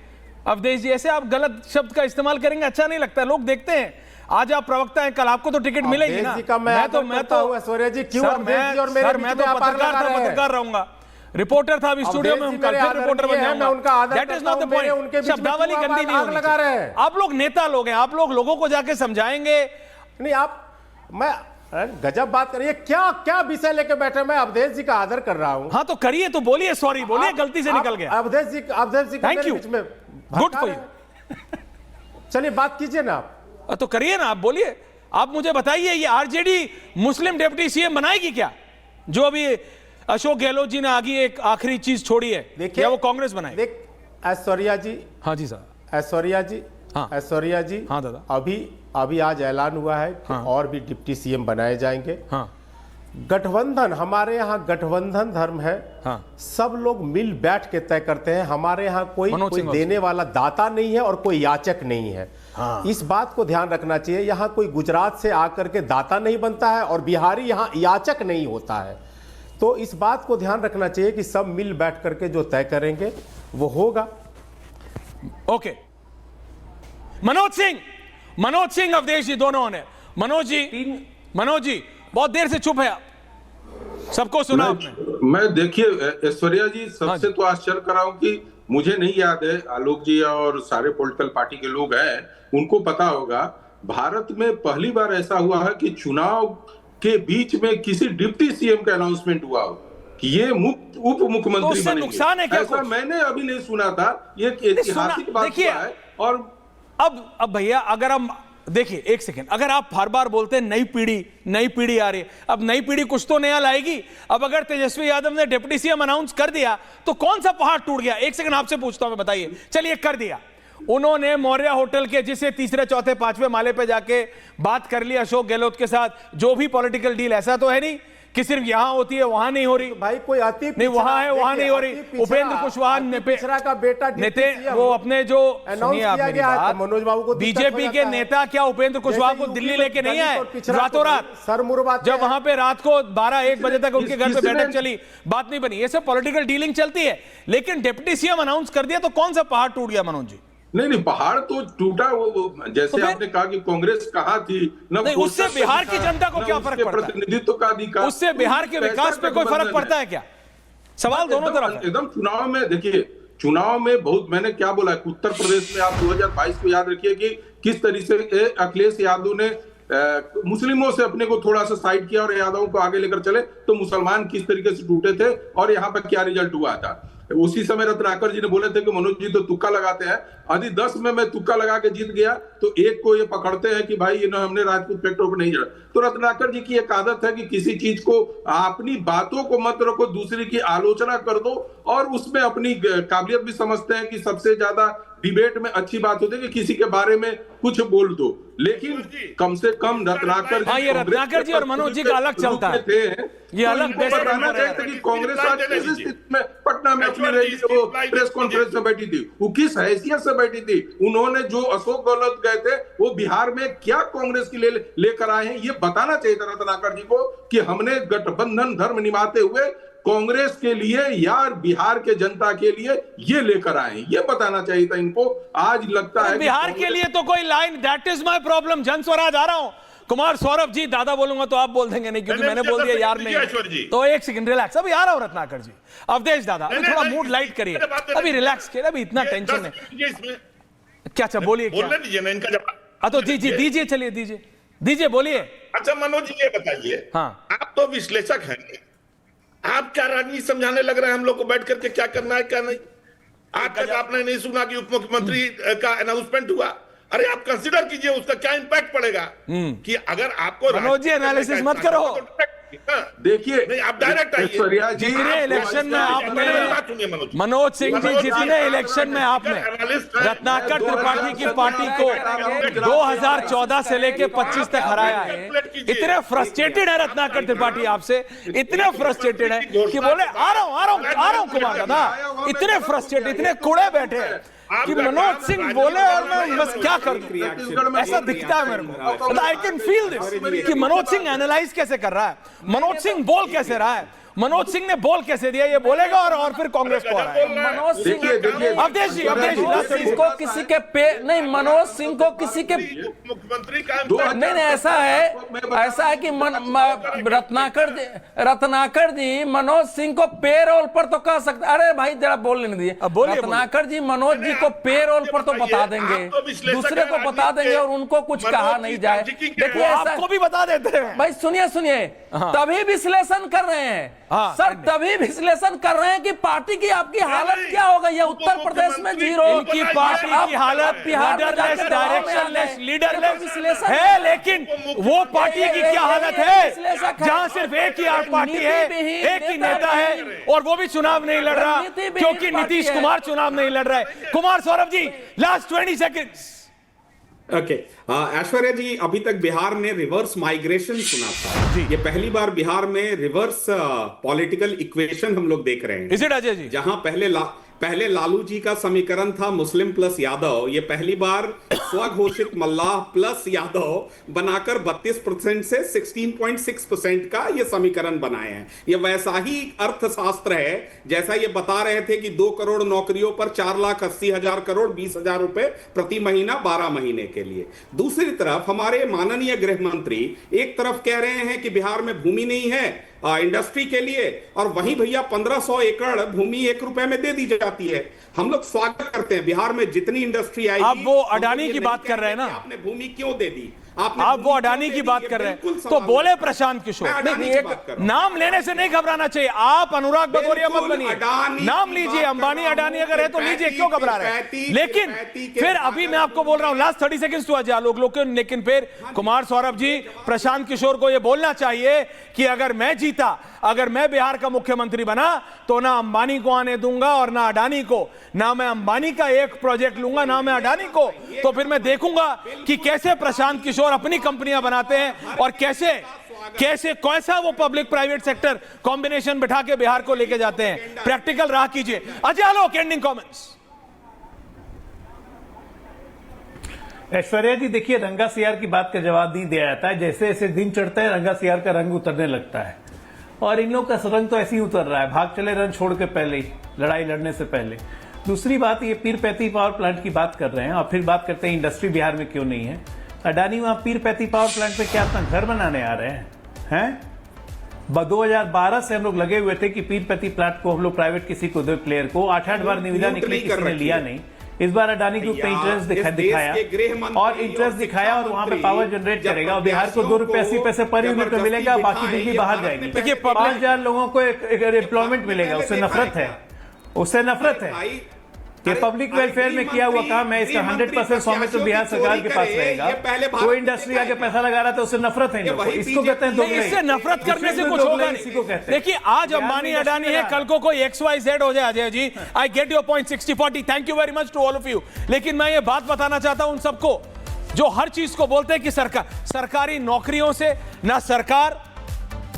अवधेश जी, ऐसे आप गलत शब्द का इस्तेमाल करेंगे, अच्छा नहीं लगता, लोग देखते हैं। आज आप प्रवक्ता हैं, कल आपको तो टिकट मिलेगी ना। मैं तो ऐश्वर्या जी क्यों पत्रकार रहूंगा, रिपोर्टर था अभी स्टूडियो में, फिर रिपोर्टर बन जाऊंगा। That is not the point. शब्दावली गंदी नहीं होनी चाहिए। आप लोग नेता लोग हैं, आप लोग लोगों को जाके समझाएंगे। नहीं, आप, मैं गजब बात करिए, क्या क्या विषय लेके बैठे। मैं अवधेश जी का आदर कर रहा हूं। हाँ तो करिए, तो बोलिए, सॉरी बोलिए, गलती से निकल गया। Avadhesh ji thank you, good for you. चलिए बात कीजिए ना आप। तो करिए ना, आप बोलिए। आप मुझे बताइए, ये आरजेडी मुस्लिम डिप्टी सीएम बनाएगी क्या? जो अभी अशोक गहलोत जी ने आगे एक आखिरी चीज छोड़ी है, देखिए वो कांग्रेस बनाए। देख ऐश्वर्या जी, हाँ जी साहब, ऐश्वर्या जी, हाँ ऐश्वर्या जी, हाँ दादा, अभी आज ऐलान हुआ है कि और भी डिप्टी सीएम बनाए जाएंगे। हाँ, गठबंधन, हमारे यहाँ गठबंधन धर्म है। हाँ, सब लोग मिल बैठ के तय करते हैं। हमारे यहाँ कोई देने वाला दाता नहीं है और कोई याचक नहीं है। हाँ। इस बात को ध्यान रखना चाहिए। यहाँ कोई गुजरात से आकर के दाता नहीं बनता है और बिहारी यहाँ याचक नहीं होता है। तो इस बात को ध्यान रखना चाहिए कि सब मिल बैठ करके जो तय करेंगे वो होगा। ओके, मनोज सिंह अवधेश जी दोनों ने। मनोज जी बहुत देर से चुप है आप, सबको सुना आपने। मैं देखिए ऐश्वर्या जी, सबसे तो आश्चर्य कर रहा हूं कि मुझे नहीं याद है, आलोक जी और सारे पॉलिटिकल पार्टी के लोग हैं, उनको पता होगा, भारत में पहली बार ऐसा हुआ है कि चुनाव के बीच में किसी डिप्टी सीएम का अनाउंसमेंट हुआ हो कि ये उप मुख्यमंत्री तो बनेंगे। नुकसान है क्या? ऐसा मैंने अभी नहीं सुना था, ये ऐतिहासिक बात हुआ है। और अब भैया, अगर हम देखिए एक सेकंड, अगर आप हर बार बोलते हैं नई पीढ़ी आ रही है, अब नई पीढ़ी कुछ तो नया लाएगी। अब अगर तेजस्वी यादव ने डिप्टी सीएम अनाउंस कर दिया तो कौन सा पहाड़ टूट गया? एक सेकंड आपसे पूछता हूं, बताइए। चलिए, कर दिया उन्होंने, मौर्य होटल के जिसे तीसरे चौथे पांचवें माले पे जाके बात कर ली अशोक गहलोत के साथ, जो भी पॉलिटिकल डील, ऐसा तो है नहीं कि सिर्फ यहां होती है वहां नहीं हो रही। भाई कोई अति नहीं, वहां है वहां नहीं हो रही। उपेंद्र कुशवाहा का बेटा वो अपने जो, सुनिए आप मेरी बात, मनोज बाबू को बीजेपी के नेता क्या उपेंद्र कुशवाहा को दिल्ली लेके नहीं आए रातों रात? जब वहां पे रात को 12-1 बजे तक उनके घर पे बैठक चली, बात नहीं बनी। ये सब पॉलिटिकल डीलिंग चलती है, लेकिन डिप्टी सीएम अनाउंस कर दिया तो कौन सा पहाड़ टूट गया मनोज जी? नहीं, पहाड़ तो टूटा। वो जैसे तो आपने कहा कि कांग्रेस कहाँ थी ना, उससे बिहार की जनता को क्या फर्क पड़ता है? प्रतिनिधित्व का अधिकार, उससे बिहार के विकास पे कोई फर्क पड़ता है क्या? सवाल दोनों तरफ है। एकदम चुनाव में देखिए, चुनाव में बहुत, मैंने क्या बोला, उत्तर प्रदेश में आप 2022 को याद रखिए कि किस तरीके से अखिलेश यादव ने मुस्लिमों से अपने को थोड़ा सा साइड किया और यादवों को आगे लेकर चले, तो मुसलमान किस तरीके से टूटे थे और यहाँ पर क्या रिजल्ट हुआ था। उसी समय रत्नाकर जी ने बोले थे कि मनोज जी तो तुक्का लगाते हैं, यदि 10 में मैं तुक्का लगा के जीत गया तो एक को ये पकड़ते हैं कि भाई हमने राजपूत फैक्टर को नहीं जड़ा। तो रत्नाकर जी की एक आदत है कि किसी चीज को, अपनी बातों को मत रखो, दूसरी की आलोचना कर दो, और उसमें अपनी काबिलियत भी समझते हैं कि सबसे ज्यादा डिबेट में अच्छी बात होती है कि किसी के बारे में कुछ बोल दो, लेकिन कम से कम रत्नाकर जी, ये रत्नाकर जी और मनोज जी का अलग चलता है, ये अलग बताना चाहिए कि कांग्रेस आज किस स्थिति में पटना में अपनी रही, वो प्रेस कॉन्फ्रेंस में बैठी थी, वो किस हैसियत से बैठी थी, उन्होंने जो अशोक गहलोत गए थे वो बिहार में क्या कांग्रेस के लिए लेकर आए हैं, ये बताना चाहिए था रत्नाकर जी को कि हमने गठबंधन धर्म निभाते हुए कांग्रेस के लिए या बिहार के जनता के लिए ये लेकर आए, ये बताना चाहिए था इनको। आज लगता है बिहार के लिए तो कोई line, that is my problem. जन स्वराज आ रहा हूं, कुमार सौरभ जी, दादा बोलूंगा तो आप बोल देंगे नहीं, क्योंकि मैंने बोल दिया यार नहीं। तो एक सेकंड रिलैक्स, अभी आ रहा हूं रत्नाकर जी। अवधेश दादा, अभी थोड़ा मूड लाइट करिए, अभी रिलैक्स करिए, अभी इतना टेंशन नहीं। क्या अच्छा बोलिए, बोलने दीजिए ना इनका जवाब। तो जी दीजिए, चलिए दीजिए बोलिए। अच्छा मनोज जी ये बताइए, हाँ, आप तो विश्लेषक हैं, आप क्या राजनीति समझाने लग रहे हैं हम लोग को बैठ करके, क्या करना है क्या नहीं? आज तक आपने नहीं सुना कि उप मुख्यमंत्री का अनाउंसमेंट हुआ? अरे आप कंसीडर कीजिए उसका क्या इंपैक्ट पड़ेगा कि अगर आपको मनोज जी एनालिसिस मत करो। देखिए नहीं, आप डायरेक्ट आइए। जितने इलेक्शन में आपने, मनोज सिंह जी, जितने इलेक्शन में आपने रत्नाकर त्रिपाठी की पार्टी को 2014 से लेके 25 तक हराया है, इतने फ्रस्ट्रेटेड है रत्नाकर त्रिपाठी आपसे, इतने फ्रस्ट्रेटेड है कि बोले आ रहा हूं कुमार दादा, इतने फ्रस्ट्रेटेड, इतने कुड़े बैठे हैं कि मनोज सिंह बोले और मैं बस क्या करूं, ऐसा दिखता है मेरे को। आई कैन फील दिस कि मनोज सिंह एनालाइज कैसे कर रहा है, मनोज सिंह बोल कैसे रहा है, मनोज सिंह ने बोल कैसे दिया, ये बोलेगा और फिर कांग्रेस को आ रहा है। मनोज सिंह अवधेश जी को किसी के पे नहीं, मनोज सिंह को किसी के मुख्यमंत्री का नहीं, ऐसा है कि रत्नाकर जी मनोज सिंह को पेरोल पर तो कह सकते। अरे भाई जरा बोलने नहीं दिए, रत्नाकर जी मनोज जी को पेरोल पर तो बता देंगे, दूसरे को बता देंगे और उनको कुछ कहा नहीं जाए। देखिए आपको भी बता देते हैं भाई, सुनिए तभी विश्लेषण कर रहे हैं सर, तभी विश्लेषण कर रहे हैं कि पार्टी की आपकी हालत क्या हो गई है। उत्तर प्रदेश में 0, इनकी पार्टी की हालत लीडरलेस, डायरेक्शनलेस, लीडरलेस है, लेकिन वो पार्टी की क्या हालत है जहां सिर्फ एक ही पार्टी है, एक ही नेता है, और वो भी चुनाव नहीं लड़ रहा क्योंकि नीतीश कुमार चुनाव नहीं लड़ रहा है। Kumar Saurabh ji, last 20 seconds. Okay, Aishwarya जी, अभी तक बिहार ने रिवर्स माइग्रेशन सुना था, ये पहली बार बिहार में रिवर्स पॉलिटिकल इक्वेशन हम लोग देख रहे हैं। Is it Ajay ji? जहां पहले लालू जी का समीकरण था मुस्लिम प्लस यादव, ये पहली बार स्वघोषित मल्लाह प्लस यादव बनाकर 32% से 16.6% का ये समीकरण बनाए हैं। ये वैसा ही अर्थशास्त्र है जैसा ये बता रहे थे कि 2 करोड़ नौकरियों पर 4,80,000 करोड़ 20,000 रुपए प्रति महीना 12 महीने के लिए। दूसरी तरफ हमारे माननीय गृह मंत्री एक तरफ कह रहे हैं कि बिहार में भूमि नहीं है इंडस्ट्री के लिए, और वहीं भैया 1500 एकड़ भूमि 1 रुपए में दे दी जाती है। हम लोग स्वागत करते हैं बिहार में जितनी इंडस्ट्री आएगी। आप वो अडानी की बात कर रहे हैं ना, आपने भूमि क्यों दे दी, आप वो अडानी की बात कर रहे हैं तो बोले प्रशांत किशोर, नाम लेने से नहीं घबराना चाहिए। आप अनुराग भदौरिया मत बनिए, नाम लीजिए, अंबानी अडानी अगर है तो लीजिए, क्यों घबरा रहे हैं? लेकिन फिर अभी मैं आपको बोल रहा हूं, लास्ट 30 सेकंड्स तो अजय लोग लेकिन फिर कुमार सौरभ जी, प्रशांत किशोर को यह बोलना चाहिए कि अगर मैं जीता, अगर मैं बिहार का मुख्यमंत्री बना तो ना अंबानी को आने दूंगा और ना अडानी को, ना मैं अंबानी का एक प्रोजेक्ट लूंगा ना मैं अडानी को। तो फिर मैं देखूंगा कि कैसे प्रशांत किशोर अपनी कंपनियां बनाते हैं और कैसा वो पब्लिक प्राइवेट सेक्टर कॉम्बिनेशन बिठा के बिहार को लेके जाते हैं। प्रैक्टिकल रहा कीजिए। Ajay Alok, ending comments. ऐश्वर्या जी, देखिए रंगा सियार की बात का जवाब नहीं दिया जाता है। जैसे जैसे दिन चढ़ता है रंगा सियार का रंग उतरने लगता है, और इन लोगों का रंग तो ऐसे ही उतर रहा है, भाग चले रन छोड़ के पहले ही, लड़ाई लड़ने से पहले। दूसरी बात, ये पीरपैंती पावर प्लांट की बात कर रहे हैं और फिर बात करते हैं इंडस्ट्री बिहार में क्यों नहीं है। अडानी वहां पीरपैंती पावर प्लांट पे क्या अपना घर बनाने आ रहे हैं? 2012 से हम लोग लगे हुए थे कि पीरपैंती प्लांट को हम लोग प्राइवेट किसी को दो प्लेयर को 8-8 बार निविदा निकली, किसी ने लिया नहीं। इस बार अडानी को इंटरेस्ट दिखाया और इंटरेस्ट दिखाया और वहां पे पावर जनरेट करेगा और बिहार को 2 रुपए 80 पैसे पर यूनिट में मिलेगा, बाकी बिजली बाहर जाएगी। देखिए 5,000 लोगों को एक एम्प्लॉयमेंट मिलेगा, उससे नफरत है। ये पब्लिक वेलफेयर में किया हुआ काम है, इसका 100% स्वामित्व बिहार सरकार के पास रहेगा। कोई इंडस्ट्री आके पैसा लगा रहा था, उससे नफरत है। इसको कहते हैं दोगलाई। इससे नफरत करने से कुछ होगा नहीं। देखिए आज अंबानी अडानी है, कल को कोई XYZ हो जाए। Ajay ji, I get your point 60-40, thank you very much to all of you. लेकिन मैं ये बात बताना चाहता हूं उन सबको जो हर चीज को बोलते हैं कि सरकारी नौकरियों से ना सरकार,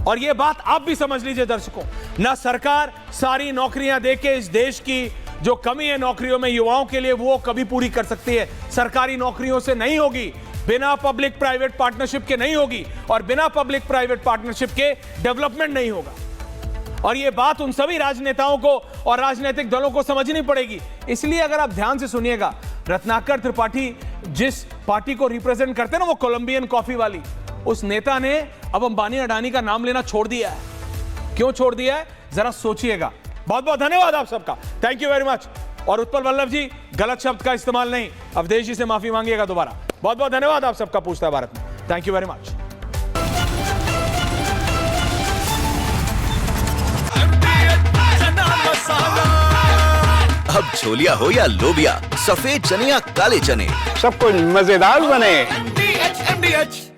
और ये बात आप भी समझ लीजिए दर्शकों, ना सरकार सारी नौकरियां देके इस देश की जो कमी है नौकरियों में युवाओं के लिए वो कभी पूरी कर सकती है। सरकारी नौकरियों से नहीं होगी, बिना पब्लिक प्राइवेट पार्टनरशिप के नहीं होगी, और बिना पब्लिक प्राइवेट पार्टनरशिप के डेवलपमेंट नहीं होगा। और ये बात उन सभी राजनेताओं को और राजनीतिक दलों को समझनी पड़ेगी। इसलिए अगर आप ध्यान से सुनिएगा, रत्नाकर त्रिपाठी जिस पार्टी को रिप्रेजेंट करते हैं ना, वो कोलंबियन कॉफी वाली, उस नेता ने अब अंबानी अडानी का नाम लेना छोड़ दिया है। क्यों छोड़ दिया है, जरा सोचिएगा। बहुत बहुत धन्यवाद आप सबका, थैंक यू वेरी मच। और उत्पल वल्लभ जी, गलत शब्द का इस्तेमाल नहीं, अवधेश जी से माफी मांगिएगा दोबारा। बहुत बहुत धन्यवाद आप सबका पूछता है भारत में, थैंक यू वेरी मच। अब छोलिया हो या लोबिया, सफेद चने या काले चने, सब कुछ मजेदार बने। MDH